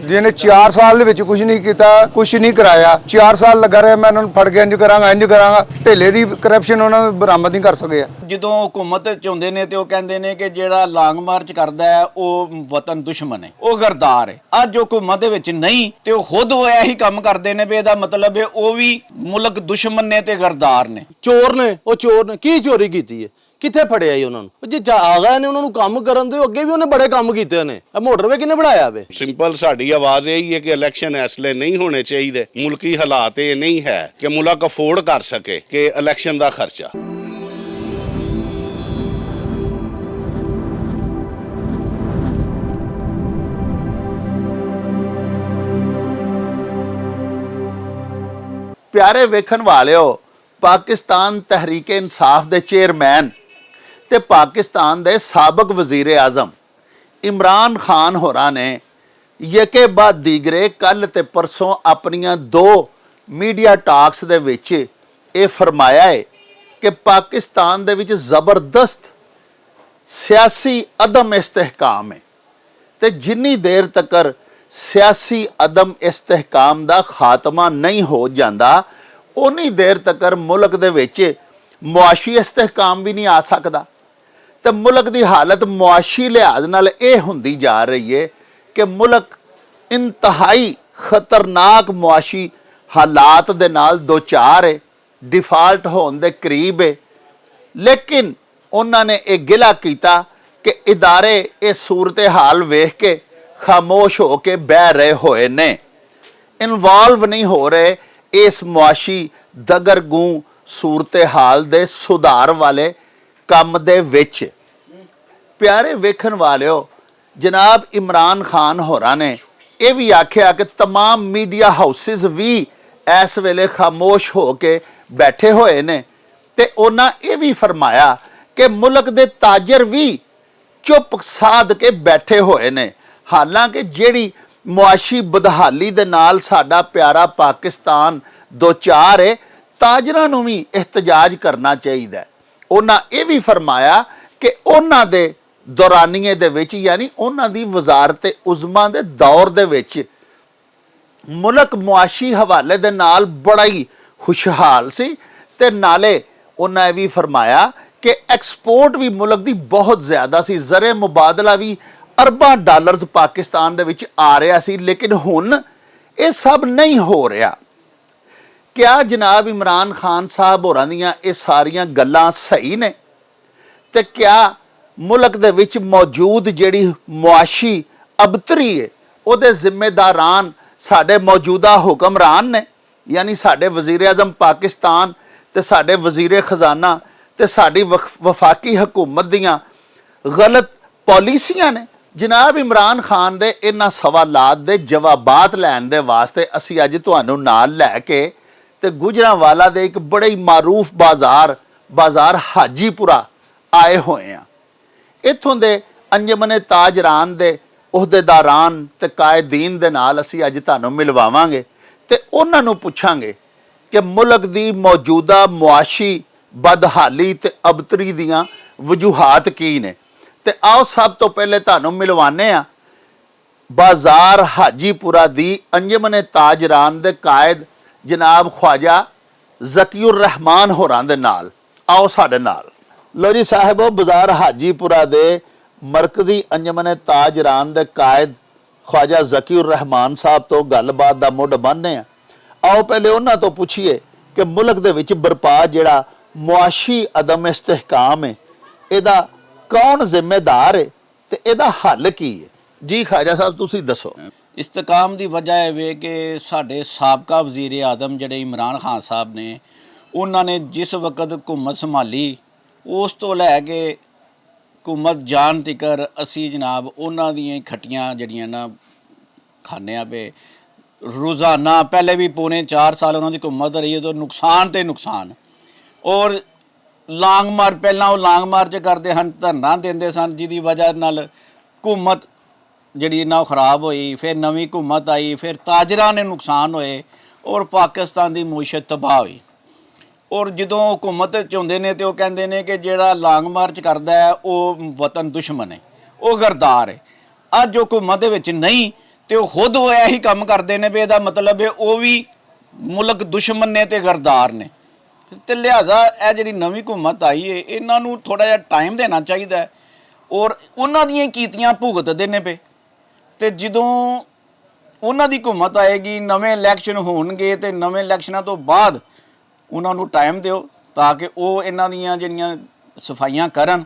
ਜਿਹਨੇ 4 ਸਾਲ ਦੇ ਵਿੱਚ ਕੁਝ ਨਹੀਂ ਕੀਤਾ, ਕੁਝ ਨਹੀਂ ਕਰਾਇਆ। 4 ਸਾਲ ਲੱਗਾ ਰਿਹਾ, ਮੈਂ ਉਹਨਾਂ ਨੂੰ ਫੜ ਕੇ ਇੰਜ ਕਰਾਂਗਾ। ਢੇਲੇ ਦੀ ਕਰਪਸ਼ਨ ਉਹਨਾਂ ਨੂੰ ਬਰਾਮਦ ਨਹੀਂ ਕਰ ਸਕਿਆ। ਜਦੋਂ ਹੁਕੂਮਤ ਚਾਹੁੰਦੇ ਨੇ ਤੇ ਉਹ ਕਹਿੰਦੇ ਨੇ ਕਿ ਜਿਹੜਾ ਲਾਂਗ ਮਾਰਚ ਕਰਦਾ ਹੈ ਉਹ ਵਤਨ ਦੁਸ਼ਮਣ ਹੈ, ਉਹ ਗਰਦਾਰ ਹੈ। ਅੱਜ ਹੁਕੂਮਤ ਦੇ ਵਿੱਚ ਨਹੀਂ ਤੇ ਉਹ ਖੁਦ ਹੋਇਆ ਹੀ ਕੰਮ ਕਰਦੇ ਨੇ ਵੀ ਇਹਦਾ ਮਤਲਬ ਹੈ ਉਹ ਵੀ ਮੁਲਕ ਦੁਸ਼ਮਣ ਨੇ ਤੇ ਗਰਦਾਰ ਨੇ, ਚੋਰ ਨੇ। ਉਹ ਚੋਰ ਨੇ ਕੀ ਚੋਰੀ ਕੀਤੀ ਹੈ, ਕਿੱਥੇ ਫੜਿਆ ਹੀ ਉਹਨਾਂ ਨੂੰ? ਜੇ ਆ ਗਏ ਨੇ ਉਹਨਾਂ ਨੂੰ ਕੰਮ ਕਰਨ ਦੇ, ਅੱਗੇ ਵੀ ਉਹਨੇ ਬੜੇ ਕੰਮ ਕੀਤੇ ਨੇ। ਇਹ ਮੋਟਰਵੇ ਕਿਹਨੇ ਬਣਾਇਆ ਵੇ? ਸਿੰਪਲ ਸਾਡੀ ਆਵਾਜ਼ ਇਹ ਹੀ ਹੈ ਕਿ ਇਲੈਕਸ਼ਨ ਇਸ ਲਈ ਨਹੀਂ ਹੋਣੇ ਚਾਹੀਦੇ। ਮੁਲਕੀ ਹਾਲਾਤ ਇਹ ਨਹੀਂ ਹੈ ਕਿ ਮੁਲਕ ਅਫੋਰਡ ਕਰ ਸਕੇ ਕਿ ਇਲੈਕਸ਼ਨ ਦਾ ਖਰਚਾ। प्यारे वेखन वालिओ, पाकिस्तान तहरीक इंसाफ के चेयरमैन ते पाकिस्तान के साबक वजीर आजम इमरान खान होरां ने यके बाद दीगरे कल ते परसों अपनियां 2 मीडिया टाक्स दे विच ये फरमाया है कि पाकिस्तान दे विच ज़बरदस्त सियासी अदम इस्तेहकाम है ते जिन्नी देर तक सियासी अदम इस्तेहकाम का खात्मा नहीं हो जाता उन्नी देर तक मुल्क दे विच मुआशी इस्तेहकाम भी नहीं आ सकता। तो मुल्क की हालत मुआशी लिहाज नाल ये हुंदी जा रही है कि मुल्क इंतहाई खतरनाक मुआशी हालात दे नाल दो चार है, डिफाल्ट होने दे करीब है। लेकिन उन्होंने ये गिला किया कि इदारे ये सूरत हाल वेख के खामोश हो के बह रहे होए ने, इन्वॉल्व नहीं हो रहे इस मुआशी दगरगूं सूरत हाल दे सुधार वाले काम दे विच। प्यारे वेखन वालिओ, जनाब इमरान खान होरां ने यह भी आख्या कि तमाम मीडिया हाउसिस भी इस वेले खामोश हो के बैठे हुए ने ते उन्हां यह भी फरमाया कि मुल्क दे ताजर भी चुप साध के बैठे हुए ने। हालांकि जिहड़ी मुआशी बदहाली दे नाल साडा प्यारा पाकिस्तान दो चार है, ताजरां नूं भी एहतजाज करना चाहिए। उन्हां ये भी फरमाया कि उन्हां दे दौरानीए दे विच यानी उन्हां दी वजारत उज़मा दे दौर दे विच मुल्क मुआशी हवाले दे नाल बड़ा ही खुशहाल सी ते नाले उन्हां भी फरमाया कि एक्सपोर्ट भी मुल्क दी बहुत ज़्यादा सी, ज़रे मुबादला भी अरबां डॉलर्स पाकिस्तान दे विच आ रहा सी। लेकिन हुण ये सब नहीं हो रहा। क्या जनाब इमरान खान साहब होरां दियां ये सारियां गल्लां सही ने? ते क्या मुल्क दे विच मौजूद जिहड़ी मुआशी अबतरी है उहदे जिम्मेदारान साडे मौजूदा हुक्मरान ने, यानी साडे वजीर आज़म पाकिस्तान ते साडे वजीर खजाना ते साडी वफाकी हुकूमत दियां गलत पॉलिसियां ने? जनाब इमरान खान दे इन्हां सवालात दे जवाबात लैण दे वास्ते असी अज तुहानूं नाल लैके ते गुजरांवाला दे एक बड़े ही मारूफ बाज़ार हाजीपुरा आए हुए हैं। इत्थों दे अंजमने ताजरान दे उहदेदारान ते कायदीन दे नाल असी अज तुहानूं मिलवावांगे ते उन्हां नूं पुछांगे कि मुल्क दी मौजूदा मुआशी बदहाली ते अबतरी दियां वजूहात की ने। ते आओ सब तो पहले तुहानूं मिलवाने आ बाज़ार हाजीपुरा दी अंजमने ताजरान दे कायद जनाब ख्वाजा ज़कीउर रहमान होरां दे नाल। आओ साडे नाल। लो जी साहिबो, बाज़ार हाजीपुरा दे मरकजी अंजमने ताजरान दे कायद ख्वाजा ज़कीउर रहमान साहब तो गलबात दा मुढ़ बन्नने आ। आओ पहले उन्हां तो पुछिए कि मुल्क दे विच बरपा जिहड़ा मुआशी अदम इस्तेहकाम है इहदा कौन जिम्मेदार है ते इहदा हल की है? जी ख्वाजा साहब तुसी दसो। इस्तेकाम की वजह है वे कि साडे साबका वजीर आज़म जिहड़े इमरान खान साहब ने उन्होंने जिस वक्त हुकूमत संभाली उस तो लैके हुकूमत जान तिकर असी जनाब उन्हां दियां खट्टियां जड़ियां ना खाने पे रोज़ाना। पहले भी पौने 4 साल उन्होंने हुकूमत रही है तो नुकसान तो नुकसान। और लांग मार्च पहला वो लांग मार्च करते हैं, धरना देंदे सन, जिहदी वजह नाल हुकूमत जिहड़ी ना खराब हुई। फिर नवीं हुकूमत आई, फिर ताजरां ने नुकसान होए और पाकिस्तान की मुईशत तबाह हुई। और जो हुकूमत चाਹੁੰਦੇ ने तो कहते हैं कि जिहड़ा लांग मार्च करता है वो वतन दुश्मन है, वो गरदार है। अज हुकूमत दे विच नहीं ਤੇ ਉਹ ਖੁਦ ਹੋਇਆ ਹੀ ਕੰਮ ਕਰਦੇ ਨੇ ਵੀ ਇਹਦਾ ਮਤਲਬ ਹੈ ਉਹ ਵੀ ਮੁਲਕ ਦੁਸ਼ਮਣ ਨੇ ਤੇ ਗਰਦਾਰ ਨੇ। ਤੇ ਲਿਹਾਜ਼ਾ ਇਹ ਜਿਹੜੀ ਨਵੀਂ ਹਕੂਮਤ ਆਈ ਹੈ ਇਹਨਾਂ ਨੂੰ ਥੋੜਾ ਜਿਹਾ ਟਾਈਮ ਦੇਣਾ ਚਾਹੀਦਾ ਹੈ ਔਰ ਉਹਨਾਂ ਦੀਆਂ ਕੀਤੀਆਂ ਭੁਗਤਦੇ ਨੇ ਪਏ। ਤੇ ਜਦੋਂ ਉਹਨਾਂ ਦੀ ਹਕੂਮਤ ਆਏਗੀ, ਨਵੇਂ ਇਲੈਕਸ਼ਨ ਹੋਣਗੇ ਤੇ ਨਵੇਂ ਇਲੈਕਸ਼ਨਾਂ ਤੋਂ ਬਾਅਦ ਉਹਨਾਂ ਨੂੰ ਟਾਈਮ ਦਿਓ ਤਾਂ ਕਿ ਉਹ ਇਹਨਾਂ ਦੀਆਂ ਜਿਹੜੀਆਂ ਸਫਾਈਆਂ ਕਰਨ।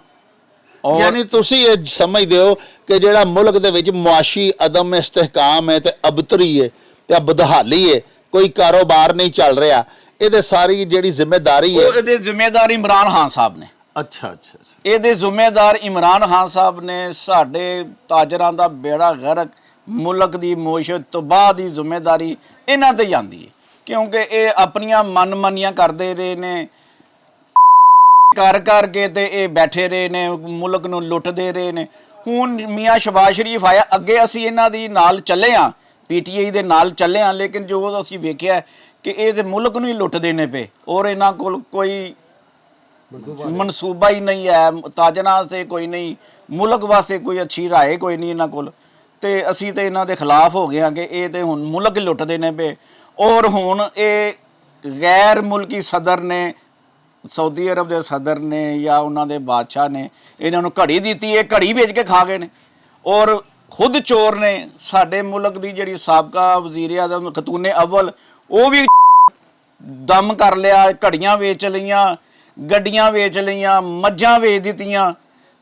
ਔਰ ਯਾਨੀ ਤੁਸੀਂ ਇਹ ਸਮਝਦੇ ਹੋ ਕਿ ਜਿਹੜਾ ਮੁਲਕ ਦੇ ਵਿੱਚ ਮੁਆਸ਼ੀ ਅਦਮ ਇਸਤਹਿਕਾਮ ਹੈ ਤੇ ਅਬਤਰੀ ਹੈ ਤੇ ਬਦਹਾਲੀ ਹੈ, ਕੋਈ ਕਾਰੋਬਾਰ ਨਹੀਂ ਚੱਲ ਰਿਹਾ, ਇਹਦੇ ਸਾਰੀ ਜਿਹੜੀ ਜ਼ਿੰਮੇਵਾਰੀ ਹੈ ਇਹਦੇ ਜ਼ਿੰਮੇਦਾਰ ਇਮਰਾਨ ਖਾਨ ਸਾਹਿਬ ਨੇ। ਅੱਛਾ ਅੱਛਾ ਇਹਦੇ ਜ਼ਿੰਮੇਦਾਰ ਇਮਰਾਨ ਖਾਨ ਸਾਹਿਬ ਨੇ। ਸਾਡੇ ਤਾਜਰਾਂ ਦਾ ਬੇੜਾ ਗਰਕ, ਮੁਲਕ ਦੀ ਮੋਸ਼ਤ ਤਬਾਹ ਦੀ ਜ਼ਿੰਮੇਦਾਰੀ ਇਹਨਾਂ ਤੇ ਜਾਂਦੀ ਹੈ ਕਿਉਂਕਿ ਇਹ ਆਪਣੀਆਂ ਮਨਮਾਨੀਆਂ ਕਰਦੇ ਰਹੇ ਨੇ, ਕਰ ਕਰਕੇ ਤੇ ਇਹ ਬੈਠੇ ਰਹੇ ਨੇ, ਮੁਲਕ ਨੂੰ ਲੁੱਟਦੇ ਰਹੇ ਨੇ। ਹੁਣ ਮੀਆਂ ਸ਼ਬਾਜ਼ ਸ਼ਰੀਫ ਆਇਆ, ਅੱਗੇ ਅਸੀਂ ਇਹਨਾਂ ਦੀ ਨਾਲ ਚੱਲੇ ਹਾਂ, ਪੀਟੀਆਈ ਦੇ ਨਾਲ ਚੱਲੇ ਹਾਂ, ਲੇਕਿਨ ਜੋ ਅਸੀਂ ਵੇਖਿਆ ਕਿ ਇਹ ਤੇ ਮੁਲਕ ਨੂੰ ਹੀ ਲੁੱਟਦੇ ਨੇ ਪਏ ਔਰ ਇਹਨਾਂ ਕੋਲ ਕੋਈ ਮਨਸੂਬਾ ਹੀ ਨਹੀਂ ਹੈ, ਤਾਜਰਾਂ ਵਾਸਤੇ ਕੋਈ ਨਹੀਂ, ਮੁਲਕ ਵਾਸਤੇ ਕੋਈ ਅੱਛੀ ਰਾਏ ਕੋਈ ਨਹੀਂ ਇਹਨਾਂ ਕੋਲ। ਤੇ ਅਸੀਂ ਤੇ ਇਹਨਾਂ ਦੇ ਖਿਲਾਫ ਹੋ ਗਏ ਹਾਂ ਕਿ ਇਹ ਤੇ ਹੁਣ ਮੁਲਕ ਹੀ ਲੁੱਟਦੇ ਨੇ ਪਏ। ਔਰ ਹੁਣ ਇਹ ਗੈਰ ਮੁਲਕੀ ਸਦਰ ਨੇ, ਸਾਊਦੀ ਅਰਬ ਦੇ ਸਦਰ ਨੇ ਜਾਂ ਉਹਨਾਂ ਦੇ ਬਾਦਸ਼ਾਹ ਨੇ ਇਹਨਾਂ ਨੂੰ ਘੜੀ ਦਿੱਤੀ ਹੈ, ਘੜੀ ਵੇਚ ਕੇ ਖਾ ਗਏ ਨੇ ਔਰ ਖੁਦ ਚੋਰ ਨੇ। ਸਾਡੇ ਮੁਲਕ ਦੀ ਜਿਹੜੀ ਸਾਬਕਾ ਵਜ਼ੀਰ ਆਜ਼ਮ ਖਤੂਨ ਅਵਲ, ਉਹ ਵੀ ਦਮ ਕਰ ਲਿਆ, ਘੜੀਆਂ ਵੇਚ ਲਈਆਂ, ਗੱਡੀਆਂ ਵੇਚ ਲਈਆਂ, ਮੱਝਾਂ ਵੇਚ ਦਿੱਤੀਆਂ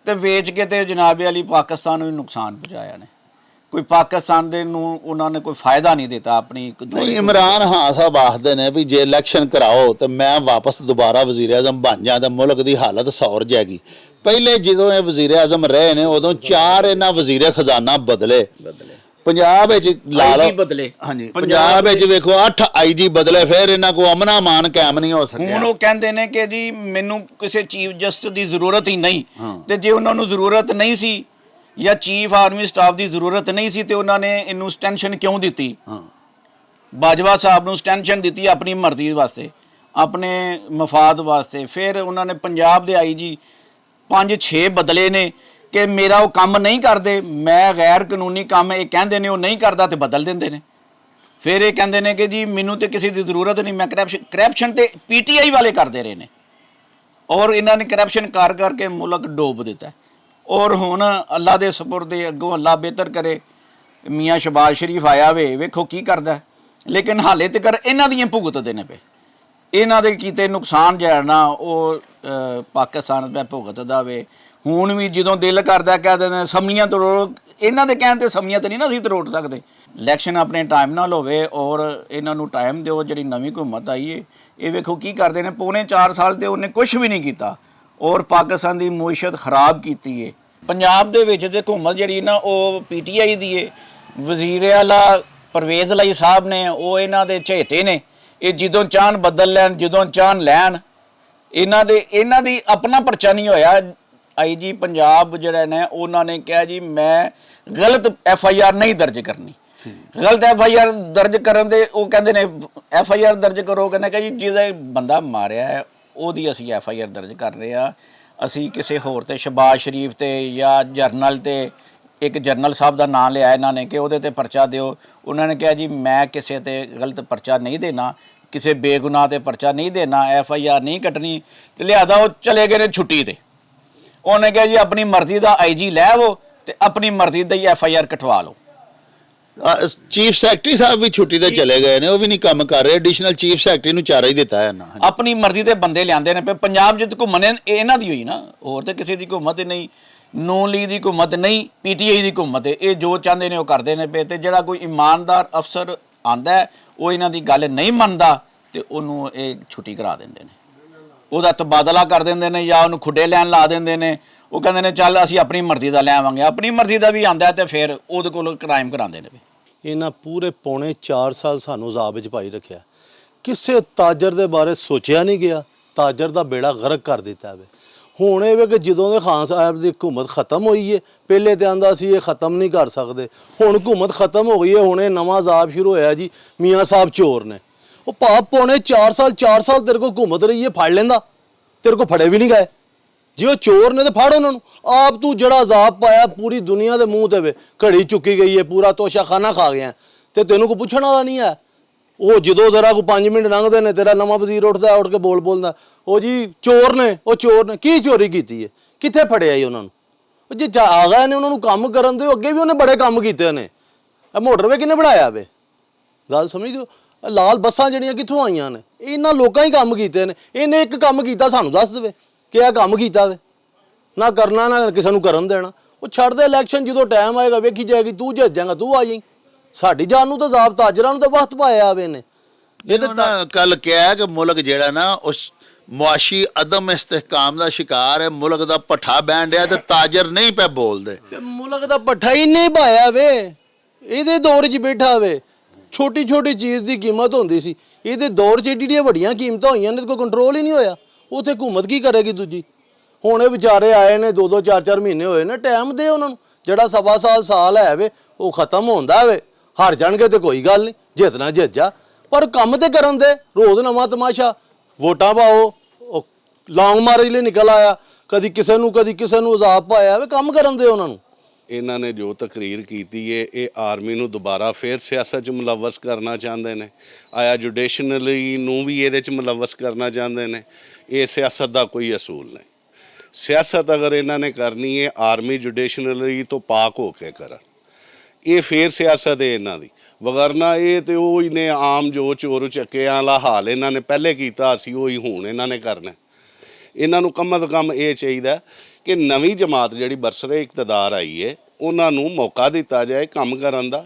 ਤੇ ਵੇਚ ਕੇ ਤੇ ਜਨਾਬ ਅਲੀ ਪਾਕਿਸਤਾਨ ਨੂੰ ਨੁਕਸਾਨ ਪਹੁੰਚਾਇਆ ਨੇ। ਕੋਈ ਪਾਕਿਸਤਾਨ ਦੇ ਨੂੰ ਉਹਨਾਂ ਨੇ ਕੋਈ ਫਾਇਦਾ ਨਹੀਂ ਦਿੱਤਾ ਆਪਣੀ। ਇਮਰਾਨ ਖਾਨ ਸਾਹਿਬ ਆਖਦੇ ਨੇ ਵੀ ਜੇ ਇਲੈਕਸ਼ਨ ਕਰਾਓ ਤੇ ਮੈਂ ਵਾਪਸ ਦੁਬਾਰਾ ਵਜ਼ੀਰ ਆਜ਼ਮ ਬਣ ਜਾ ਤਾਂ ਮੁਲਕ ਦੀ ਹਾਲਤ ਸੌਰ ਜਾਏਗੀ। ਪਹਿਲੇ ਜਦੋਂ ਇਹ ਵਜ਼ੀਰ ਆਜ਼ਮ ਰਹੇ ਨੇ ਉਦੋਂ 4 ਇਹਨਾਂ ਵਜ਼ੀਰੇ ਖਜ਼ਾਨਾ ਬਦਲੇ। ਪੰਜਾਬ ਵਿੱਚ ਲਾ ਲਓ ਬਦਲੇ, ਹਾਂਜੀ, ਪੰਜਾਬ ਵਿੱਚ ਵੇਖੋ 8 ਆਈਜੀ ਬਦਲੇ, ਫਿਰ ਇਹਨਾਂ ਕੋ ਅਮਨਾ ਮਾਨ ਕਾਇਮ ਨਹੀਂ ਹੋ ਸਕਿਆ। ਹੁਣ ਉਹ ਕਹਿੰਦੇ ਨੇ ਕਿ ਜੀ ਮੈਨੂੰ ਕਿਸੇ ਚੀਫ ਜਸਟਿਸ ਦੀ ਜ਼ਰੂਰਤ ਹੀ ਨਹੀਂ। ਤੇ ਜੇ ਉਹਨਾਂ ਨੂੰ ਜ਼ਰੂਰਤ ਨਹੀਂ ਸੀ ਜਾਂ ਚੀਫ ਆਰਮੀ ਸਟਾਫ ਦੀ ਜ਼ਰੂਰਤ ਨਹੀਂ ਸੀ ਤੇ ਉਹਨਾਂ ਨੇ ਇਹਨੂੰ ਸਟੈਂਸ਼ਨ ਕਿਉਂ ਦਿੱਤੀ? ਬਾਜਵਾ ਸਾਹਿਬ ਨੂੰ ਸਟੈਂਸ਼ਨ ਦਿੱਤੀ ਆਪਣੀ ਮਰਜ਼ੀ ਵਾਸਤੇ, ਆਪਣੇ ਮਫਾਦ ਵਾਸਤੇ। ਫਿਰ ਉਹਨਾਂ ਨੇ ਪੰਜਾਬ ਦੇ ਆਈਜੀ 5-6 ਬਦਲੇ ਨੇ ਕਿ ਮੇਰਾ ਉਹ ਕੰਮ ਨਹੀਂ ਕਰਦੇ, ਮੈਂ ਗੈਰ ਕਾਨੂੰਨੀ ਕੰਮ ਇਹ ਕਹਿੰਦੇ ਨੇ ਉਹ ਨਹੀਂ ਕਰਦਾ ਤੇ ਬਦਲ ਦਿੰਦੇ ਨੇ। ਫਿਰ ਇਹ ਕਹਿੰਦੇ ਨੇ ਕਿ ਜੀ ਮੈਨੂੰ ਤੇ ਕਿਸੇ ਦੀ ਜ਼ਰੂਰਤ ਨਹੀਂ, ਮੈਂ ਕਰਪਸ਼ਨ ਤੇ ਪੀਟੀਆਈ ਵਾਲੇ ਕਰਦੇ ਰਹੇ ਨੇ ਔਰ ਇਹਨਾਂ ਨੇ ਕਰਪਸ਼ਨ ਕਰ ਕਰਕੇ ਮੁਲਕ ਡੋਬ ਦਿੱਤਾ। ਔਰ ਹੁਣ ਅੱਲਾ ਦੇ ਸਪੁਰਦੇ, ਅੱਗੋਂ ਅੱਲਾ ਬਿਹਤਰ ਕਰੇ, ਮੀਆਂ ਸ਼ਬਾਜ਼ ਸ਼ਰੀਫ ਆਇਆ ਵੇ, ਵੇਖੋ ਕੀ ਕਰਦਾ। ਲੇਕਿਨ ਹਾਲੇ ਤੱਕ ਇਹਨਾਂ ਦੀਆਂ ਭੁਗਤਦੇ ਨੇ ਪਏ, ਇਹਨਾਂ ਦੇ ਕੀਤੇ ਨੁਕਸਾਨ ਜਿਹੜਾ ਨਾ ਉਹ ਪਾਕਿਸਤਾਨ ਦਾ ਭੁਗਤਦਾ ਵੇ। ਹੁਣ ਵੀ ਜਦੋਂ ਦਿਲ ਕਰਦਾ ਕਹਿ ਦਿੰਦੇ ਸਮੀਆਂ ਤੋੜੋ, ਇਹਨਾਂ ਦੇ ਕਹਿਣ ਤੇ ਸਮੀਆਂ ਤੇ ਨਹੀਂ ਨਾ ਅਸੀਂ ਤੋੜ ਸਕਦੇ। ਇਲੈਕਸ਼ਨ ਆਪਣੇ ਟਾਈਮ ਨਾਲ ਹੋਵੇ ਔਰ ਇਹਨਾਂ ਨੂੰ ਟਾਈਮ ਦਿਓ। ਜਿਹੜੀ ਨਵੀਂ ਹਕੂਮਤ ਆਈ ਹੈ ਇਹ ਵੇਖੋ ਕੀ ਕਰਦੇ ਨੇ। ਪੌਣੇ 4 ਸਾਲ ਤੇ ਉਹਨੇ ਕੁਝ ਵੀ ਨਹੀਂ ਕੀਤਾ ਔਰ ਪਾਕਿਸਤਾਨ ਦੀ ਮੁਈਸ਼ਤ ਖਰਾਬ ਕੀਤੀ ਹੈ। ਪੰਜਾਬ ਦੇ ਵਿੱਚ ਤੇ ਹਕੂਮਤ ਜਿਹੜੀ ਨਾ ਉਹ ਪੀਟੀਆਈ ਦੀ ਹੈ। ਵਜ਼ੀਰ ਆਲਾ ਪਰਵੇਜ਼ ਅਲੀ ਸਾਹਿਬ ਨੇ ਉਹ ਇਹਨਾਂ ਦੇ ਝੇਤੇ ਨੇ, ਇਹ ਜਦੋਂ ਚਾਹਣ ਬਦਲ ਲੈਣ, ਜਦੋਂ ਚਾਹਣ ਲੈਣ। ਇਹਨਾਂ ਦੀ ਆਪਣਾ ਪਰਚਾ ਨਹੀਂ ਹੋਇਆ। ਆਈਜੀ ਪੰਜਾਬ ਜਿਹੜੇ ਨੇ ਉਹਨਾਂ ਨੇ ਕਿਹਾ ਜੀ ਮੈਂ ਗਲਤ FIR ਨਹੀਂ ਦਰਜ ਕਰਨੀ। ਗਲਤ FIR ਦਰਜ ਕਰਨ ਦੇ ਉਹ ਕਹਿੰਦੇ ਨੇ FIR ਦਰਜ ਕਰੋ, ਕਹਿੰਦੇ ਕਿ ਜੀ ਜਿਹਦਾ ਬੰਦਾ ਮਾਰਿਆ ਹੈ ਉਹਦੀ ਅਸੀਂ FIR ਦਰਜ ਕਰ ਰਹੇ ਹਾਂ। ਅਸੀਂ ਕਿਸੇ ਹੋਰ ਤੇ ਸ਼ਬਾਜ਼ ਸ਼ਰੀਫ ਤੇ ਜਾਂ ਜਰਨਲ ਤੇ, ਇੱਕ ਜਰਨਲ ਸਾਹਿਬ ਦਾ ਨਾਂ ਲਿਆ ਇਹਨਾਂ ਨੇ ਕਿ ਉਹਦੇ ਤੇ ਪਰਚਾ ਦਿਓ। ਉਹਨਾਂ ਨੇ ਕਿਹਾ ਜੀ ਮੈਂ ਕਿਸੇ ਤੇ ਗਲਤ ਪਰਚਾ ਨਹੀਂ ਦੇਣਾ, ਕਿਸੇ ਬੇਗੁਨਾਹ ਤੇ ਪਰਚਾ ਨਹੀਂ ਦੇਣਾ, FIR ਨਹੀਂ ਕੱਟਣੀ। ਤੇ ਲਿਹਾਜ਼ਾ ਉਹ ਚਲੇ ਗਏ ਨੇ ਛੁੱਟੀ ਤੇ। ਉਹਨੇ ਕਿਹਾ ਜੀ ਆਪਣੀ ਮਰਜ਼ੀ ਦਾ ਆਈਜੀ ਲੈ ਆਵੋ ਤੇ ਆਪਣੀ ਮਰਜ਼ੀ ਦਾ ਹੀ FIR ਕਟਵਾ ਲਓ। ਚੀਫ ਸੈਕਟਰੀ ਸਾਹਿਬ ਵੀ ਛੁੱਟੀ ਤੇ ਚਲੇ ਗਏ ਨੇ, ਉਹ ਵੀ ਨਹੀਂ ਕੰਮ ਕਰ ਰਹੇ। ਐਡੀਸ਼ਨਲ ਚੀਫ ਸੈਕਟਰੀ ਨੂੰ ਚਾਰਾ ਹੀ ਦਿੱਤਾ ਹੈ ਨਾ। ਆਪਣੀ ਮਰਜ਼ੀ ਦੇ ਬੰਦੇ ਲਿਆਂਦੇ ਨੇ। ਪੰਜਾਬ ਜਿੱਤ ਘੁੰਮਣੇ ਇਹਨਾਂ ਦੀ ਹੋਈ ਨਾ, ਹੋਰ ਤੇ ਕਿਸੇ ਦੀ ਹਕੂਮਤ ਨਹੀਂ, ਨੂਨ ਲੀਗ ਦੀ ਹਕੂਮਤ ਨਹੀਂ, ਪੀਟੀਆਈ ਦੀ ਹਕੂਮਤ ਹੈ। ਇਹ ਜੋ ਚਾਹੁੰਦੇ ਨੇ ਉਹ ਕਰਦੇ ਨੇ ਪਏ। ਤੇ ਜਿਹੜਾ ਕੋਈ ਇਮਾਨਦਾਰ ਅਫਸਰ ਆਂਦਾ ਉਹ ਇਹਨਾਂ ਦੀ ਗੱਲ ਨਹੀਂ ਮੰਨਦਾ ਤੇ ਉਹਨੂੰ ਇਹ ਛੁੱਟੀ ਕਰਾ ਦਿੰਦੇ ਨੇ, ਉਹਦਾ ਤਬਾਦਲਾ ਕਰ ਦਿੰਦੇ ਨੇ ਜਾਂ ਉਹਨੂੰ ਖੁੱਡੇ ਲੈਣ ਲਾ ਦਿੰਦੇ ਨੇ। ਉਹ ਕਹਿੰਦੇ ਨੇ ਚੱਲ ਅਸੀਂ ਆਪਣੀ ਮਰਜ਼ੀ ਦਾ ਲੈ ਆਵਾਂਗੇ। ਆਪਣੀ ਮਰਜ਼ੀ ਦਾ ਵੀ ਆਂਦਾ ਤੇ ਫਿਰ ਉਹਦੇ ਕੋਲ ਕ੍ਰਾਈਮ ਕਰਾਉਂਦੇ ਨੇ। ਇਹਨਾਂ ਪੂਰੇ ਪੌਣੇ 4 ਸਾਲ ਸਾਨੂੰ ਅਜ਼ਾਬ ਵਿੱਚ ਪਾਈ ਰੱਖਿਆ। ਕਿਸੇ ਤਾਜਰ ਦੇ ਬਾਰੇ ਸੋਚਿਆ ਨਹੀਂ ਗਿਆ, ਤਾਜਰ ਦਾ ਬੇੜਾ ਗਰਕ ਕਰ ਦਿੱਤਾ ਵੇ। ਹੁਣ ਇਹ ਵੇ ਕਿ ਜਦੋਂ ਦੇ ਖਾਨ ਸਾਹਿਬ ਦੀ ਹਕੂਮਤ ਖਤਮ ਹੋਈ ਹੈ, ਪਹਿਲੇ ਤੇ ਆਂਦਾ ਸੀ ਇਹ ਖਤਮ ਨਹੀਂ ਕਰ ਸਕਦੇ, ਹੁਣ ਹਕੂਮਤ ਖਤਮ ਹੋ ਗਈ ਹੈ, ਹੁਣ ਇਹ ਨਵਾਂ ਅਜ਼ਾਬ ਸ਼ੁਰੂ ਹੋਇਆ ਜੀ, ਮੀਆਂ ਸਾਹਿਬ ਚੋਰ ਨੇ। ਉਹ ਭਾਵ ਪੌਣੇ 4 ਸਾਲ ਤੇਰੇ ਕੋਲ ਹਕੂਮਤ ਰਹੀ ਹੈ, ਫੜ ਲੈਂਦਾ, ਤੇਰੇ ਕੋਲ ਫੜੇ ਵੀ ਨਹੀਂ ਗਏ। ਜੇ ਉਹ ਚੋਰ ਨੇ ਤੇ ਫੜ ਉਹਨਾਂ ਨੂੰ। ਆਪ ਤੂੰ ਜਿਹੜਾ ਅਜ਼ਾਬ ਪਾਇਆ ਪੂਰੀ ਦੁਨੀਆ ਦੇ ਮੂੰਹ ਤੇ ਵੇ, ਘੜੀ ਚੁੱਕੀ ਗਈ ਹੈ, ਪੂਰਾ ਤੋਸ਼ਾ ਖਾਨਾ ਖਾ ਗਿਆ ਤੇ ਤੈਨੂੰ ਕੋਈ ਪੁੱਛਣ ਵਾਲਾ ਨਹੀਂ ਹੈ। ਉਹ ਜਦੋਂ ਜ਼ਰਾ ਕੋਈ 5 ਮਿੰਟ ਲੰਘਦੇ ਨੇ ਤੇਰਾ ਨਵਾਂ ਵਜ਼ੀਰ ਉੱਠਦਾ, ਉੱਠ ਕੇ ਬੋਲਦਾ ਉਹ ਜੀ ਚੋਰ ਨੇ, ਉਹ ਚੋਰ ਨੇ। ਕੀ ਚੋਰੀ ਕੀਤੀ ਹੈ, ਕਿੱਥੇ ਫੜਿਆ ਹੀ ਉਹਨਾਂ ਨੂੰ? ਉਹ ਜੇ ਆ ਗਏ ਨੇ ਉਹਨਾਂ ਨੂੰ ਕੰਮ ਕਰਨ ਦੇ, ਅੱਗੇ ਵੀ ਉਹਨੇ ਬੜੇ ਕੰਮ ਕੀਤੇ ਨੇ। ਇਹ ਮੋਟਰਵੇ ਕਿਹਨੇ ਬਣਾਇਆ ਵੇ? ਗੱਲ ਸਮਝ ਦਿਓ। ਲਾਲ ਬੱਸਾਂ ਜਿਹੜੀਆਂ ਕਿੱਥੋਂ ਆਈਆਂ ਨੇ? ਇਹਨਾਂ ਲੋਕਾਂ ਹੀ ਕੰਮ ਕੀਤੇ ਨੇ। ਇਹਨੇ ਇੱਕ ਕੰਮ ਕੀਤਾ ਸਾਨੂੰ ਦੱਸ ਦੇਵੇ ਕਿ ਇਹ ਕੰਮ ਕੀਤਾ ਵੇ। ਨਾ ਕਰਨਾ ਨਾ ਕਿਸੇ ਨੂੰ ਕਰਨ ਦੇਣਾ। ਉਹ ਛੱਡ ਦੇ ਇਲੈਕਸ਼ਨ, ਜਦੋਂ ਟਾਈਮ ਆਏਗਾ ਵੇਖੀ ਜਾਏਗੀ, ਤੂੰ ਜਿੱਤ ਜਾਏਗਾ, ਤੂੰ ਆ ਜਾਈਂ। ਸਾਡੀ ਜਾਨ ਨੂੰ ਤਾਂ ਜ਼ਾਬਤ ਤਾਜਰਾਂ ਨੂੰ ਤਾਂ ਵਕਤ ਪਾਇਆ ਆਵੇ ਨੇ। ਇਹ ਤਾਂ ਕੱਲ ਕਿਹਾ ਕਿ ਮੁਲਕ ਜਿਹੜਾ ਨਾ ਉਸ ਮੁਆਸ਼ੀ ਅਦਮ ਇਸਤਹਿਕਾਮ ਦਾ ਸ਼ਿਕਾਰ ਹੈ, ਮੁਲਕ ਦਾ ਪੱਠਾ ਬਹਿਣ ਰਿਹਾ ਤੇ ਤਾਜਰ ਨਹੀਂ ਪੈ ਬੋਲਦੇ। ਤੇ ਮੁਲਕ ਦਾ ਪੱਠਾ ਹੀ ਨਹੀਂ ਪਾਇਆ ਵੇ, ਇਹਦੇ ਦੌਰ 'ਚ ਬੈਠਾ ਵੇ। ਛੋਟੀ ਛੋਟੀ ਚੀਜ਼ ਦੀ ਕੀਮਤ ਹੁੰਦੀ ਸੀ, ਇਹਦੇ ਦੌਰ 'ਚ ਏਡੀਆਂ ਵੱਡੀਆਂ ਕੀਮਤਾਂ ਹੋਈਆਂ ਨੇ, ਕੋਈ ਕੰਟਰੋਲ ਹੀ ਨਹੀਂ ਹੋਇਆ। ਉੱਥੇ ਹੁਕੂਮਤ ਕੀ ਕਰੇਗੀ ਦੂਜੀ? ਹੁਣ ਇਹ ਵਿਚਾਰੇ ਆਏ ਨੇ 2-2 4-4 ਮਹੀਨੇ ਹੋਏ ਨੇ, ਟਾਈਮ ਦੇ ਉਹਨਾਂ ਨੂੰ। ਜਿਹੜਾ ਸਵਾ ਸਾਲ ਹੈ ਵੇ ਉਹ ਖਤਮ ਹੁੰਦਾ ਵੇ। ਹਾਰ ਜਾਣਗੇ ਤੇ ਕੋਈ ਗੱਲ ਨਹੀਂ, ਜਿੱਤਣਾ ਜਿੱਤ ਜਾ, ਪਰ ਕੰਮ ਤੇ ਕਰਨ ਦੇ। ਰੋਜ਼ ਨਵਾਂ ਤਮਾਸ਼ਾ, ਵੋਟਾਂ ਪਾਓ, ਉਹ ਲੌਂਗ ਮਾਰਚ ਲਈ ਨਿਕਲ ਆਇਆ, ਕਦੀ ਕਿਸੇ ਨੂੰ ਅਜ਼ਾਬ ਪਾਇਆ ਵੇ। ਕੰਮ ਕਰਨ ਦੇ ਉਹਨਾਂ ਨੂੰ। ਇਹਨਾਂ ਨੇ ਜੋ ਤਕਰੀਰ ਕੀਤੀ ਹੈ, ਇਹ ਆਰਮੀ ਨੂੰ ਦੁਬਾਰਾ ਫੇਰ ਸਿਆਸਤ 'ਚ ਮੁਲਵਸ ਕਰਨਾ ਚਾਹੁੰਦੇ ਨੇ। ਆਇਆ ਜੁਡੀਸ਼ਨਰੀ ਨੂੰ ਵੀ ਇਹਦੇ 'ਚ ਮੁਲਵਸ ਕਰਨਾ ਚਾਹੁੰਦੇ ਨੇ। ਇਹ ਸਿਆਸਤ ਦਾ ਕੋਈ ਅਸੂਲ ਨਹੀਂ। ਸਿਆਸਤ ਅਗਰ ਇਹਨਾਂ ਨੇ ਕਰਨੀ ਹੈ, ਆਰਮੀ ਜੁਡੀਸ਼ਨਰੀ ਤੋਂ ਪਾਕ ਹੋ ਕੇ ਕਰਨ। ਇਹ ਫੇਰ ਸਿਆਸਤ ਹੈ ਇਹਨਾਂ ਦੀ। ਵਗਰਨਾ ਇਹ ਤੇ ਉਹ ਹੀ ਨੇ ਆਮ ਜੋ ਚੋਰ ਚੱਕਿਆਂ ਵਾਲਾ ਹਾਲ ਇਹਨਾਂ ਨੇ ਪਹਿਲੇ ਕੀਤਾ ਸੀ, ਉਹੀ ਹੁਣ ਇਹਨਾਂ ਨੇ ਕਰਨਾ। ਇਹਨਾਂ ਨੂੰ ਕਮ ਤੋਂ ਕਮ ਇਹ ਚਾਹੀਦਾ ਕਿ ਨਵੀਂ ਜਮਾਤ ਜਿਹੜੀ ਬਰਸਰੇ ਇਕਤਦਾਰ ਆਈ ਹੈ, ਉਹਨਾਂ ਨੂੰ ਮੌਕਾ ਦਿੱਤਾ ਜਾਏ ਕੰਮ ਕਰਨ ਦਾ।